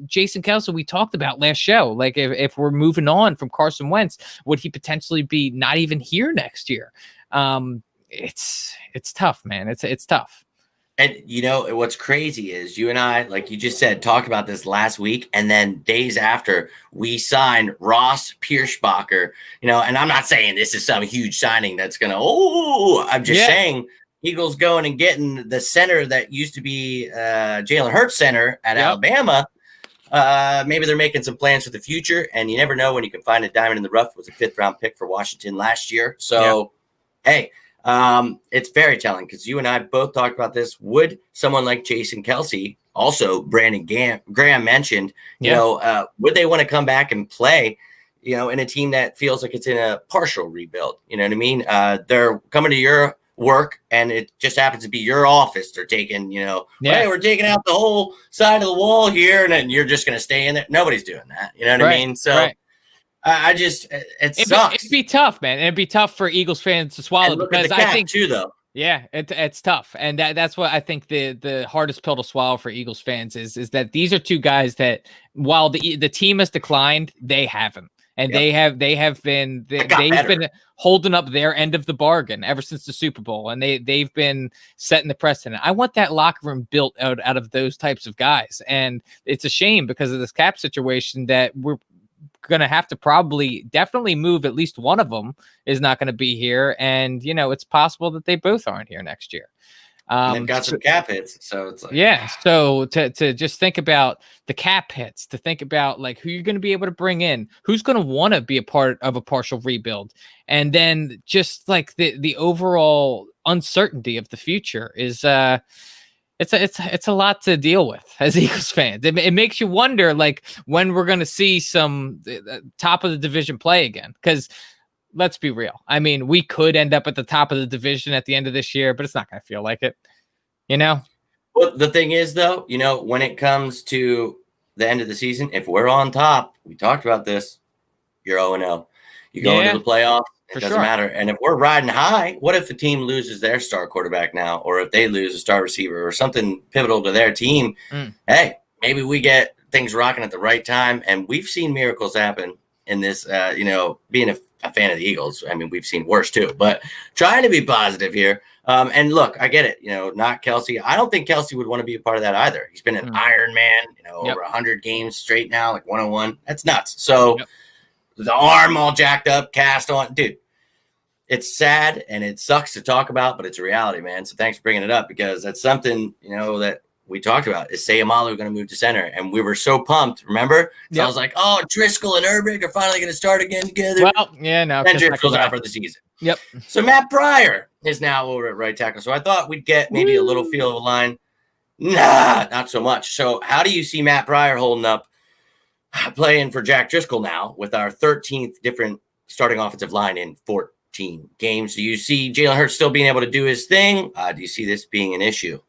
Jason Kelsey, we talked about last show, like if we're moving on from Carson Wentz, would he potentially be not even here next year? It's tough, man. It's tough. And what's crazy is you and I, like you just said, talked about this last week, and then days after we signed Ross Pierschbacher, and I'm not saying this is some huge signing that's gonna, I'm just saying Eagles going and getting the center that used to be Jalen Hurts center at Alabama. Maybe they're making some plans for the future, and you never know when you can find a diamond in the rough. It was a 5th round pick for Washington last year. So, hey, it's very telling because you and I both talked about this. Would someone like Jason Kelsey, also Brandon Graham mentioned, would they want to come back and play, in a team that feels like it's in a partial rebuild? You know what I mean? They're coming to your work and it just happens to be your office. They're taking, hey, we're taking out the whole side of the wall here, and then you're just going to stay in there. Nobody's doing that. You know what I mean? So it sucks. It'd be tough, man. It'd be tough for Eagles fans to swallow because I think too, though. Yeah, it's tough, and that's what I think the hardest pill to swallow for Eagles fans is that these are two guys that while the team has declined, they haven't. And they've been holding up their end of the bargain ever since the Super Bowl, and they've been setting the precedent. I want that locker room built out of those types of guys, and it's a shame because of this cap situation that we're going to have to definitely move. At least one of them is not going to be here, and it's possible that they both aren't here next year. They've got some cap hits, so it's like So to just think about the cap hits, to think about like who you're going to be able to bring in, who's going to want to be a part of a partial rebuild, and then just like the overall uncertainty of the future is it's a lot to deal with as Eagles fans. It makes you wonder like when we're going to see some top of the division play again, because. Let's be real. I mean, we could end up at the top of the division at the end of this year, but it's not going to feel like it, Well, the thing is, though, when it comes to the end of the season, if we're on top, we talked about this, you're 0-0. You go into the playoffs, it doesn't matter. And if we're riding high, what if the team loses their star quarterback now, or if they lose a star receiver or something pivotal to their team? Hey, maybe we get things rocking at the right time. And we've seen miracles happen in this, being a fan of the Eagles. I mean, we've seen worse too, but trying to be positive here. And look, I get it, not Kelsey. I don't think Kelsey would want to be a part of that either. He's been an Iron Man, over 100 games straight now, like 101. That's nuts. So the arm all jacked up, cast on, dude. It's sad and it sucks to talk about, but it's a reality, man. So thanks for bringing it up because that's something, that we talked about. Is Sayamalu going to move to center? And we were so pumped, remember? So I was like, oh, Driscoll and Urbic are finally going to start again together. Well, no. And Driscoll's out for the season. Yep. So Matt Pryor is now over at right tackle. So I thought we'd get maybe a little feel of a line. Nah, not so much. So how do you see Matt Pryor holding up playing for Jack Driscoll now with our 13th different starting offensive line in 14 games? Do you see Jalen Hurts still being able to do his thing? Do you see this being an issue?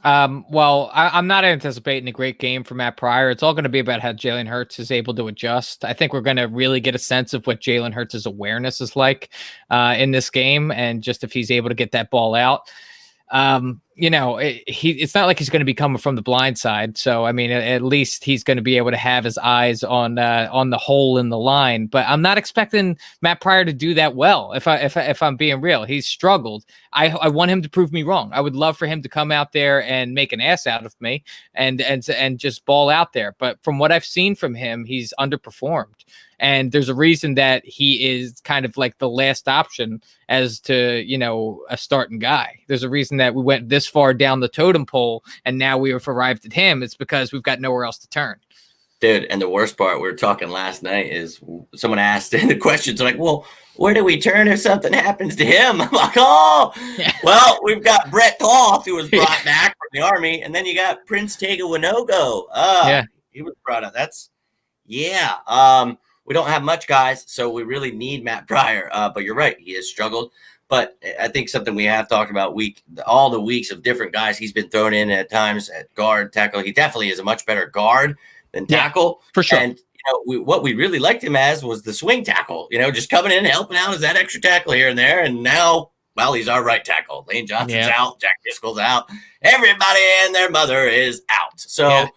Well, I'm not anticipating a great game for Matt Pryor. It's all going to be about how Jalen Hurts is able to adjust. I think we're going to really get a sense of what Jalen Hurts' awareness is like in this game, and just if he's able to get that ball out. It's not like he's going to be coming from the blind side. So, I mean, at least he's going to be able to have his eyes on the hole in the line. But I'm not expecting Matt Pryor to do that well. If I'm being real, he's struggled. I want him to prove me wrong. I would love for him to come out there and make an ass out of me and just ball out there. But from what I've seen from him, he's underperformed. And there's a reason that he is kind of like the last option as to, a starting guy. There's a reason that we went this far down the totem pole and now we have arrived at him. It's because we've got nowhere else to turn. Dude, and the worst part, we were talking last night, is someone asked in the questions, like, well, where do we turn if something happens to him? I'm like, well, we've got Brett Toth, who was brought back from the Army, and then you got Prince Tega Winogo. He was brought up. Yeah. We don't have much guys, so we really need Matt Pryor. But you're right, he has struggled. But I think something we have talked about all the weeks of different guys he's been thrown in at times at guard, tackle. He definitely is a much better guard than tackle. Yeah, for sure. And what we really liked him as was the swing tackle, just coming in and helping out as that extra tackle here and there. And now, well, he's our right tackle. Lane Johnson's out. Jack Driscoll's out. Everybody and their mother is out. So,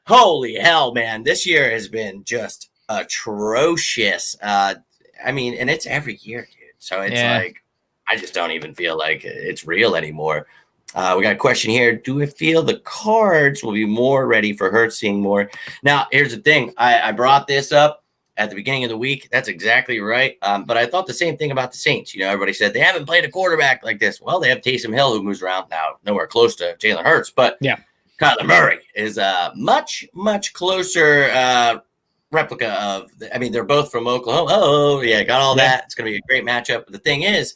holy hell, man. This year has been just atrocious. And it's every year, dude. So it's like, I just don't even feel like it's real anymore. We got a question here. Do we feel the Cards will be more ready for Hurts seeing more? Now, here's the thing. I brought this up at the beginning of the week. That's exactly right. But I thought the same thing about the Saints. Everybody said they haven't played a quarterback like this. Well, they have Taysom Hill, who moves around now, nowhere close to Jalen Hurts. But Kyler Murray is a much, much closer replica of they're both from Oklahoma. Got all that. It's going to be a great matchup. But the thing is,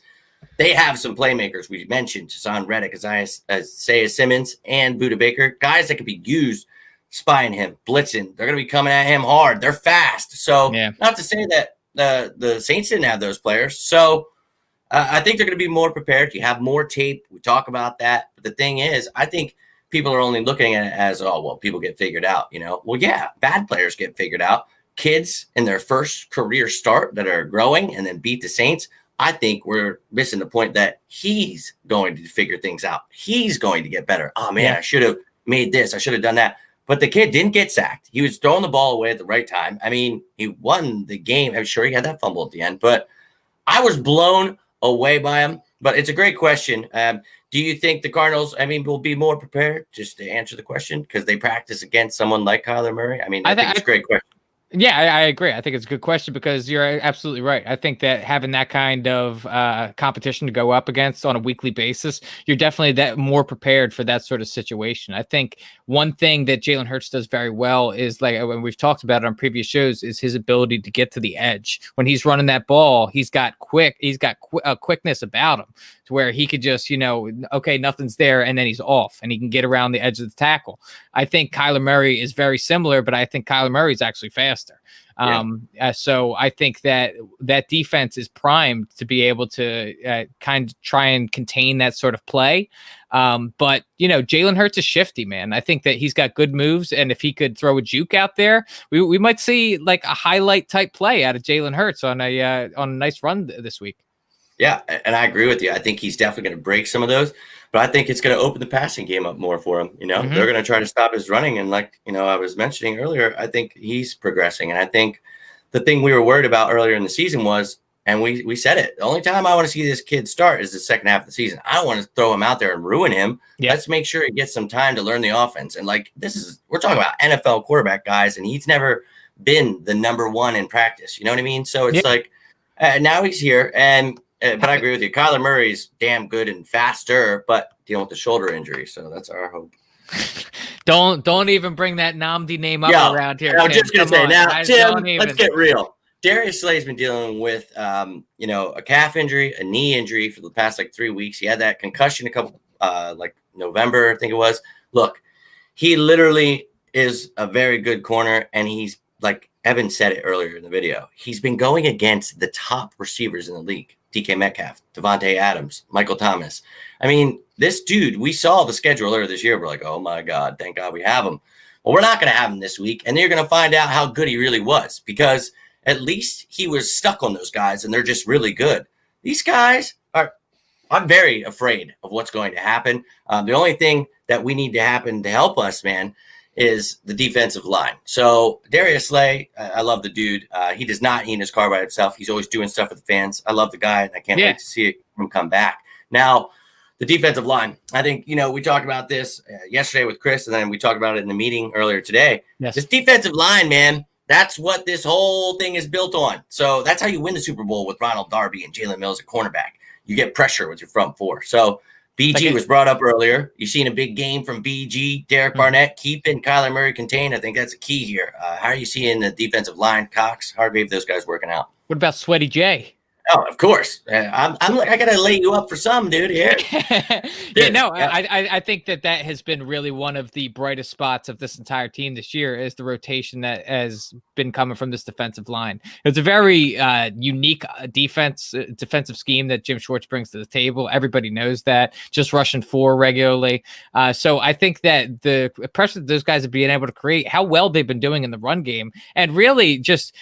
they have some playmakers. We mentioned Hassan Reddick, Isaiah Simmons, and Budda Baker, guys that could be used spying him, blitzing. They're going to be coming at him hard. They're fast. So not to say that the Saints didn't have those players. So I think they're going to be more prepared. You have more tape. We talk about that. But the thing is, I think people are only looking at it as, people get figured out. Well, yeah, bad players get figured out. Kids in their first career start that are growing and then beat the Saints, I think we're missing the point that he's going to figure things out. He's going to get better. Oh, man, I should have made this. I should have done that. But the kid didn't get sacked. He was throwing the ball away at the right time. He won the game. I'm sure he had that fumble at the end. But I was blown away by him. But it's a great question. Do you think the Cardinals, will be more prepared, just to answer the question, because they practice against someone like Kyler Murray? I think it's a great question. Yeah, I agree. I think it's a good question because you're absolutely right. I think that having that kind of competition to go up against on a weekly basis, you're definitely that more prepared for that sort of situation. I think one thing that Jalen Hurts does very well is, like when we've talked about it on previous shows, is his ability to get to the edge. When he's running that ball, he's got quickness about him to where he could just, nothing's there, and then he's off, and he can get around the edge of the tackle. I think Kyler Murray is very similar, but I think Kyler Murray is actually faster. So I think that defense is primed to be able to kind of try and contain that sort of play. But Jalen Hurts is shifty, man. I think that he's got good moves, and if he could throw a juke out there, we might see like a highlight type play out of Jalen Hurts on a nice run this week. Yeah, and I agree with you. I think he's definitely going to break some of those, but I think it's going to open the passing game up more for him. They're going to try to stop his running. And like, I was mentioning earlier, I think he's progressing. And I think the thing we were worried about earlier in the season was, and we said it, the only time I want to see this kid start is the second half of the season. I don't want to throw him out there and ruin him. Let's make sure he gets some time to learn the offense. And like, we're talking about NFL quarterback guys, and he's never been the number one in practice. You know what I mean? So it's like, now he's here, but I agree with you. Kyler Murray's damn good and faster, but dealing with the shoulder injury. So that's our hope. Don't even bring that Namdi name up around here. I'm just going to say now, Tim, let's get real. Darius Slay's been dealing with, a calf injury, a knee injury for the past 3 weeks. He had that concussion a couple, November, I think it was. Look, he literally is a very good corner, and he's like Evan said it earlier in the video. He's been going against the top receivers in the league. DK Metcalf, Devontae Adams, Michael Thomas. This dude, we saw the schedule earlier this year. We're like, oh my God, thank God we have him. Well, we're not going to have him this week. And you're going to find out how good he really was, because at least he was stuck on those guys and they're just really good. These guys I'm very afraid of what's going to happen. The only thing that we need to happen to help us, man, is the defensive line. So Darius Slay, I love the dude. He does not eat in his car by himself. He's always doing stuff with the fans. I love the guy, and I can't wait to see him come back. Now, the defensive line, I think, we talked about this yesterday with Chris, and then we talked about it in the meeting earlier today. Yes. This defensive line, man, that's what this whole thing is built on. So that's how you win the Super Bowl with Ronald Darby and Jalen Mills at cornerback. You get pressure with your front four. So BG was brought up earlier. You've seen a big game from BG, Derek Barnett, keeping Kyler Murray contained. I think that's a key here. How are you seeing the defensive line, Cox, Hargrave, those guys working out? What about Sweaty J? Oh, of course. I'm like, I gotta lay you up for some, dude. Here. Yeah, no, Yeah. I think that has been really one of the brightest spots of this entire team this year is the rotation that has been coming from this defensive line. It's a very unique defensive scheme that Jim Schwartz brings to the table. Everybody knows that. Just rushing 4 regularly. So I think that the pressure that those guys have been able to create, how well they've been doing in the run game, and really just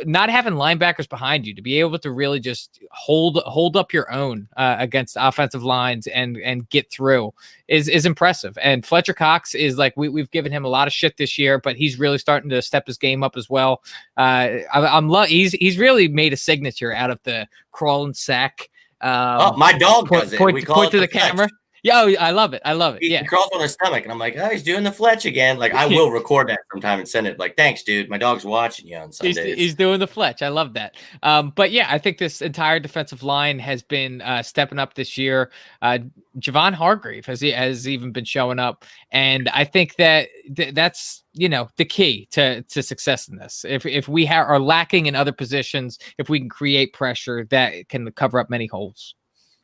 not having linebackers behind you to be able to really just hold up your own against offensive lines and get through is impressive. And Fletcher Cox is like, we've given him a lot of shit this year, but he's really starting to step his game up as well. He's really made a signature out of the crawl and sack. My dog does it. We call point it to the camera. Yeah, I love it. I love it. He crawls on his stomach, and I'm like, oh, he's doing the Fletch again. Like, I will record that sometime and send it. Like, thanks, dude. My dog's watching you on Sunday. He's doing the Fletch. I love that. But yeah, I think this entire defensive line has been stepping up this year. Javon Hargrave has even been showing up, and I think that that's the key to success in this. If we are lacking in other positions, if we can create pressure, that can cover up many holes.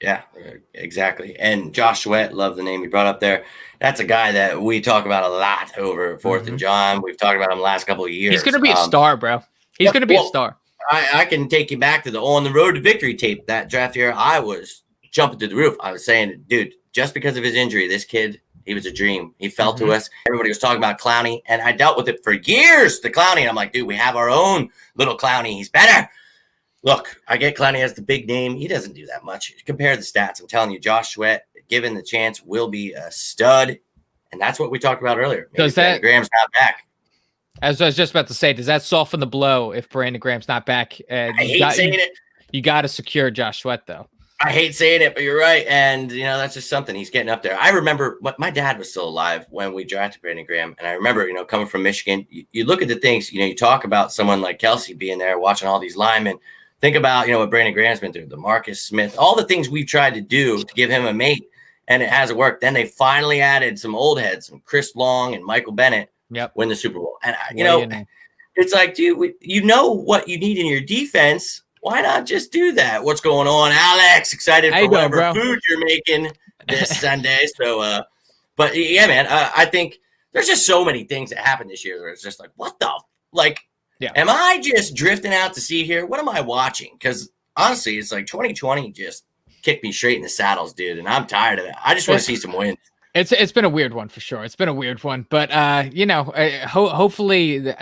Yeah, exactly. And Josh Sweat, love the name you brought up there. That's a guy that we talk about a lot over 4th and John. We've talked about him the last couple of years. He's going to be a star, bro. He's going to be a star. I can take you back to the On the Road to Victory tape that draft year. I was jumping to the roof. I was saying, dude, just because of his injury, this kid, he was a dream. He fell to us. Everybody was talking about Clowney, and I dealt with it for years, the Clowney. And I'm like, dude, we have our own little Clowney. He's better. Look, I get Clowney has the big name. He doesn't do that much. Compare the stats. I'm telling you, Josh Sweat, given the chance, will be a stud. And that's what we talked about earlier. Does that Graham's not back? As I was just about to say, does that soften the blow if Brandon Graham's not back? I hate saying it. You got to secure Josh Sweat, though. I hate saying it, but you're right. And, that's just something. He's getting up there. I remember my dad was still alive when we drafted Brandon Graham. And I remember, coming from Michigan, you look at the things, you talk about someone like Kelsey being there, watching all these linemen. Think about, what Brandon Graham's been through, the Marcus Smith, all the things we've tried to do to give him a mate, and it hasn't worked. Then they finally added some old heads, some Chris Long and Michael Bennett, win the Super Bowl. And, it's like, dude, you know what you need in your defense. Why not just do that? What's going on, Alex? Excited for whatever food you're making this Sunday. So, but yeah, man, I think there's just so many things that happened this year where it's just like, what the, am I just drifting out to sea here? What am I watching? Because honestly, it's like 2020 just kicked me straight in the saddles, dude, and I'm tired of that. I just want to see some wins. It's been a weird one for sure. It's been a weird one, but hopefully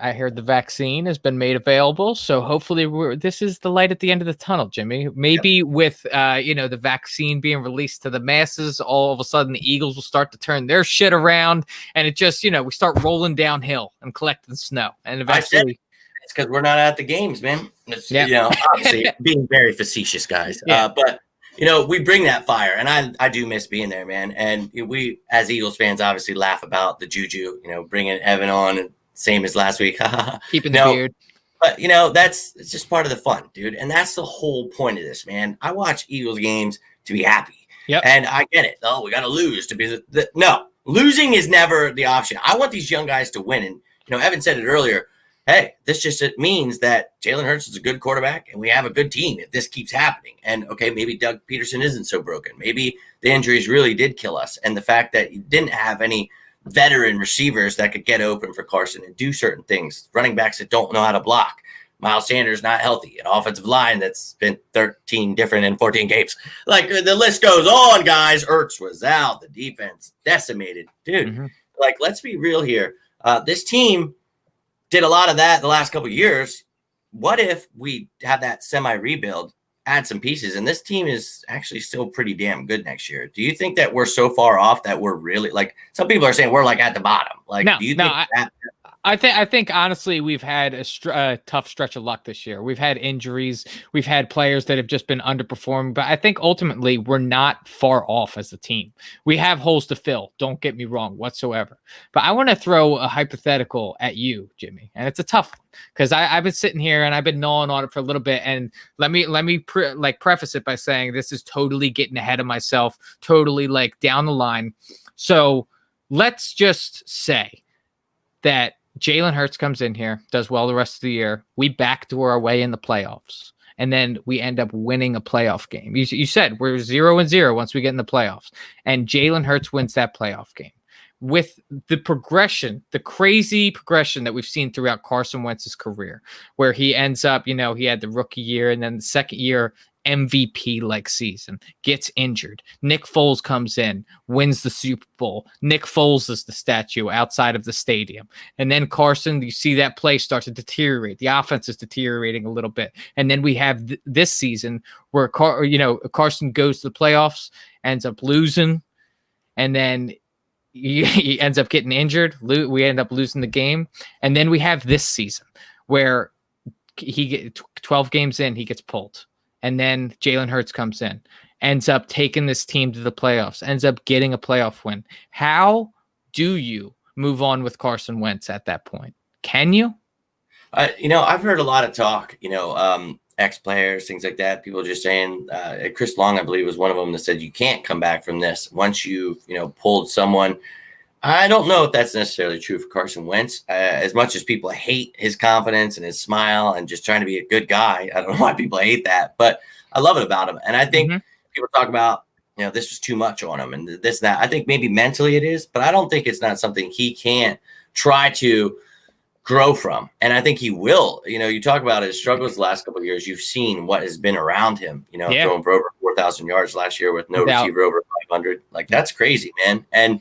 I heard the vaccine has been made available, so hopefully this is the light at the end of the tunnel, Jimmy. Maybe with the vaccine being released to the masses, all of a sudden the Eagles will start to turn their shit around, and it just we start rolling downhill and collecting snow, and eventually it's because we're not at the games, man. It's, obviously being very facetious, guys. But we bring that fire, and I do miss being there, man. And we as Eagles fans obviously laugh about the juju, bringing Evan on and. Same as last week. Keeping the beard. But, it's just part of the fun, dude. And that's the whole point of this, man. I watch Eagles games to be happy. Yep. And I get it. Oh, we got to lose to be no, losing is never the option. I want these young guys to win. And, Evan said it earlier. Hey, it means that Jalen Hurts is a good quarterback and we have a good team if this keeps happening. And, okay, maybe Doug Peterson isn't so broken. Maybe the injuries really did kill us. And the fact that you didn't have any veteran receivers that could get open for Carson and do certain things, running backs that don't know how to block, Miles Sanders not healthy, an offensive line that's been 13 different in 14 games. Like the list goes on, guys. Ertz was out, the defense decimated. Dude, let's be real here. This team did a lot of that the last couple of years. What if we have that semi-rebuild, add some pieces, and this team is actually still pretty damn good next year? Do you think that we're so far off that we're really some people are saying we're at the bottom? Do you think that? I think honestly, we've had a tough stretch of luck this year. We've had injuries. We've had players that have just been underperforming. But I think ultimately we're not far off as a team. We have holes to fill. Don't get me wrong whatsoever. But I want to throw a hypothetical at you, Jimmy, and it's a tough one because I've been sitting here and I've been gnawing on it for a little bit. And let me preface it by saying this is totally getting ahead of myself, totally down the line. So let's just say that Jalen Hurts comes in here, does well the rest of the year. We backdoor our way in the playoffs. and then we end up winning a playoff game. You said we're 0-0 once we get in the playoffs, and Jalen Hurts wins that playoff game. With the progression, the crazy progression that we've seen throughout Carson Wentz's career, where he ends up, he had the rookie year and then the second year MVP-like season, gets injured. Nick Foles comes in, wins the Super Bowl. Nick Foles is the statue outside of the stadium. And then Carson, you see that play start to deteriorate. The offense is deteriorating a little bit. And then we have this season where Carson goes to the playoffs, ends up losing, and then he ends up getting injured. We end up losing the game. And then we have this season where he get 12 games in, he gets pulled. And then Jalen Hurts comes in, ends up taking this team to the playoffs, ends up getting a playoff win. How do you move on with Carson Wentz at that point? Can you? I've heard a lot of talk, ex-players, things like that. People just saying, Chris Long, I believe, was one of them that said you can't come back from this once you've, pulled someone. I don't know if that's necessarily true for Carson Wentz. As much as people hate his confidence and his smile and just trying to be a good guy, I don't know why people hate that, but I love it about him. And I think people talk about, this was too much on him and this, that. I think maybe mentally it is, but I don't think it's not something he can't try to grow from. And I think he will. You talk about his struggles the last couple of years. You've seen what has been around him, throwing for over 4,000 yards last year with no receiver over 500. Like, that's crazy, man. And,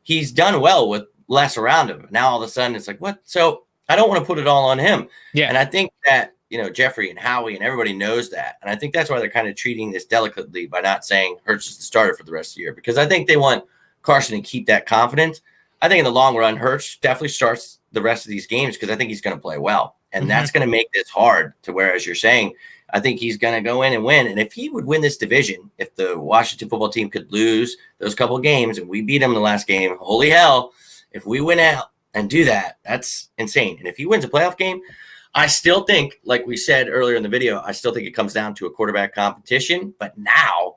he's done well with less around him. Now all of a sudden it's like, what? So I don't want to put it all on him. Yeah. And I think that, Jeffrey and Howie and everybody knows that. And I think that's why they're kind of treating this delicately by not saying Hurts is the starter for the rest of the year, because I think they want Carson to keep that confidence. I think in the long run, Hurts definitely starts the rest of these games because I think he's going to play well. And that's going to make this hard to where, as you're saying, I think he's going to go in and win. And if he would win this division, if the Washington football team could lose those couple of games and we beat them in the last game, holy hell, if we win out and do that, that's insane. And if he wins a playoff game, I still think, like we said earlier in the video, I still think it comes down to a quarterback competition. But now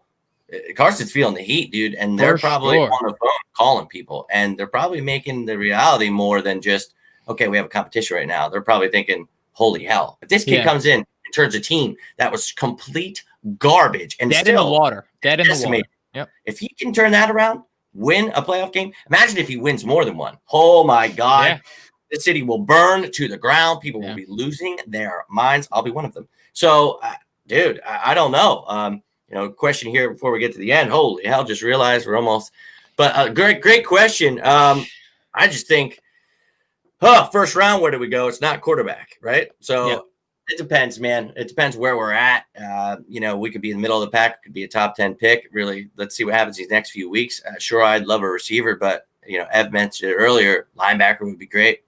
Carson's feeling the heat, dude. And they're probably on the phone calling people. And they're probably making the reality more than just, okay, we have a competition right now. They're probably thinking, holy hell, if this kid comes in, turns a team that was complete garbage and dead in the water. Yep. If he can turn that around, win a playoff game, imagine if he wins more than one. Oh my God. Yeah. The city will burn to the ground. People will be losing their minds. I'll be one of them. So, dude, I don't know. Question here before we get to the end. Holy hell, just realized we're almost. But great question. I just think, first round, where do we go? It's not quarterback, right? So it depends, man. It depends where we're at. We could be in the middle of the pack. It could be a top 10 pick. Really, let's see what happens these next few weeks. Sure, I'd love a receiver, but, Ev mentioned it earlier. Linebacker would be great.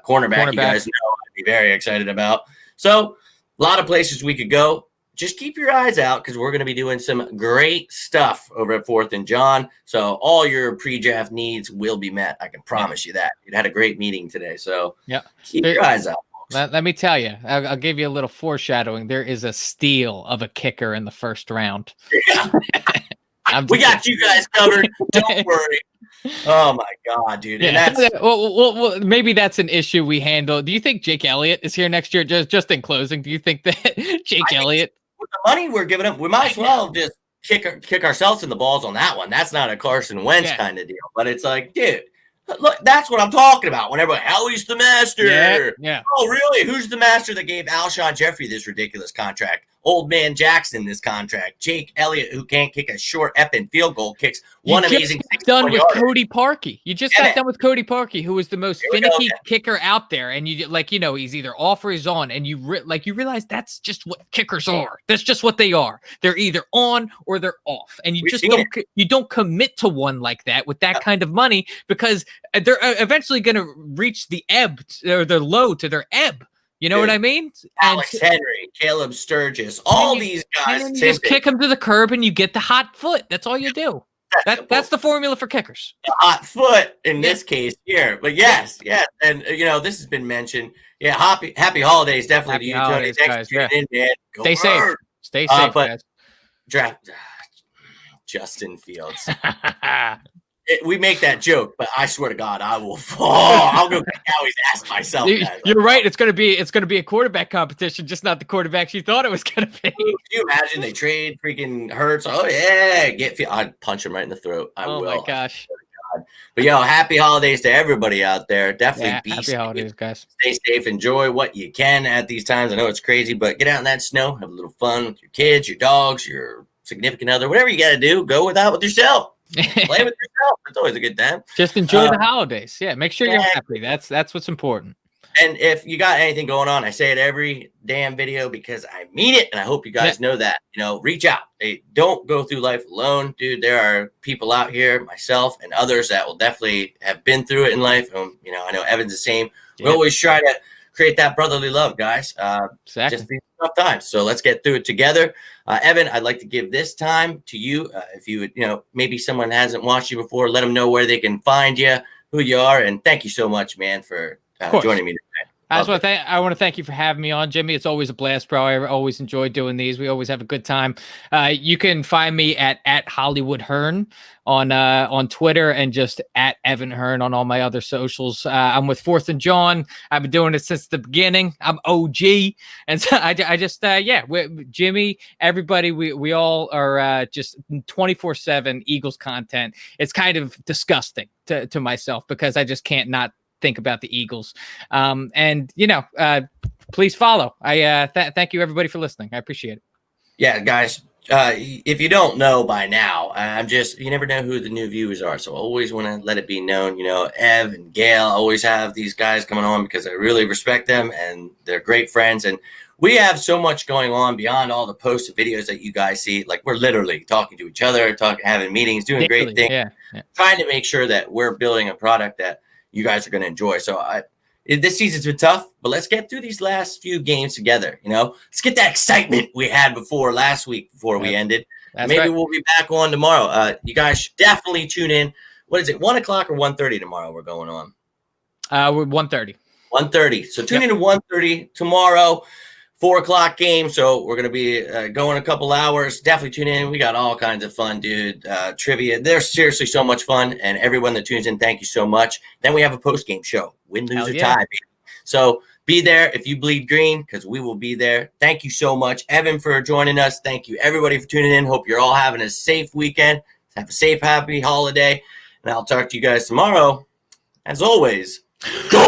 Cornerback, you guys know, I'd be very excited about. So a lot of places we could go. Just keep your eyes out because we're going to be doing some great stuff over at 4th and John. So all your pre-draft needs will be met. I can promise you that. You had a great meeting today. So keep your eyes out. Let me tell you, I'll give you a little foreshadowing. There is a steal of a kicker in the first round. Yeah. We got you guys covered. Don't worry. Oh my God, dude! And that's well, maybe that's an issue we handle. Do you think Jake Elliott is here next year? Just in closing, do you think that Jake Elliott, with the money we're giving him, we might as well just kick ourselves in the balls on that one? That's not a Carson Wentz kind of deal, but it's like, dude, look, that's what I'm talking about. Whenever Howie's the master, Oh, really? Who's the master that gave Alshon Jeffrey this ridiculous contract? Old man Jackson this contract. Jake Elliott, who can't kick a short effing field goal, kicks one amazing. Done with Cody Parkey. You just got done with Cody Parkey, who was the most finicky kicker out there, and you he's either off or he's on, and you realize that's just what kickers are. That's just what they are. They're either on or they're off, and you don't commit to one like that with that kind of money because they're eventually going to reach the ebb or their low to their ebb. You know what I mean? Alex Henry, Caleb Sturgis, all these guys. And you just kick them to the curb and you get the hot foot. That's all you do. That's the formula for kickers. The hot foot in this case here. But yes. And, this has been mentioned. Yeah, happy holidays definitely to you, Tony. Thanks for tuning in, man. Stay safe. Stay safe, guys. Draft Justin Fields. We make that joke, but I swear to God, I will fall. I'll go kick Howie's ass myself. Guys. You're right. It's gonna be a quarterback competition, just not the quarterbacks you thought it was gonna be. Can you imagine they trade freaking Hurts? Oh yeah, I'd punch him right in the throat. I will. Oh my gosh. But happy holidays to everybody out there. Definitely be happy safe. holidays, guys. Stay safe. Enjoy what you can at these times. I know it's crazy, but get out in that snow. Have a little fun with your kids, your dogs, your significant other, whatever you got to do. Go with yourself. Play with yourself. It's always a good time. Just enjoy the holidays. Yeah, make sure you're happy. That's what's important. And if you got anything going on, I say it every damn video because I mean it, and I hope you guys know that. Reach out. Hey, don't go through life alone, dude. There are people out here, myself and others, that will definitely have been through it in life. I know Evan's the same. We always try to create that brotherly love, guys. Exactly. Just these tough times. So let's get through it together. Evan, I'd like to give this time to you. If you would, maybe someone hasn't watched you before, let them know where they can find you, who you are, and thank you so much, man, for joining me today. I want to thank you for having me on, Jimmy. It's always a blast, bro. I always enjoy doing these. We always have a good time. You can find me at Hollywood Hearn on Twitter, and just at Evan Hearn on all my other socials. I'm with Fourth and John. I've been doing it since the beginning. I'm OG, and so I just Jimmy, everybody, we all are just 24/7 Eagles content. It's kind of disgusting to myself because I just can't not think about the Eagles. Please follow. Thank you everybody for listening. I appreciate it. Yeah, guys, if you don't know by now, you never know who the new viewers are. So I always want to let it be known, Ev and Gail, always have these guys coming on because I really respect them and they're great friends. And we have so much going on beyond all the posted videos that you guys see. Like, we're literally talking to each other, having meetings, doing great things, trying to make sure that we're building a product that you guys are going to enjoy. So this season's been tough, but let's get through these last few games together. Let's get that excitement we had last week before we ended. Maybe we'll be back on tomorrow. You guys should definitely tune in. What is it, 1 o'clock or 1:30 tomorrow we're going on? We're 1:30. 1:30. So tune in to 1:30 tomorrow. 4 o'clock game, so we're going to be going a couple hours. Definitely tune in. We got all kinds of fun, dude. Trivia. They're seriously so much fun, and everyone that tunes in, thank you so much. Then we have a post-game show, win, lose, or tie. So be there if you bleed green, because we will be there. Thank you so much, Evan, for joining us. Thank you, everybody, for tuning in. Hope you're all having a safe weekend. Have a safe, happy holiday, and I'll talk to you guys tomorrow. As always, go!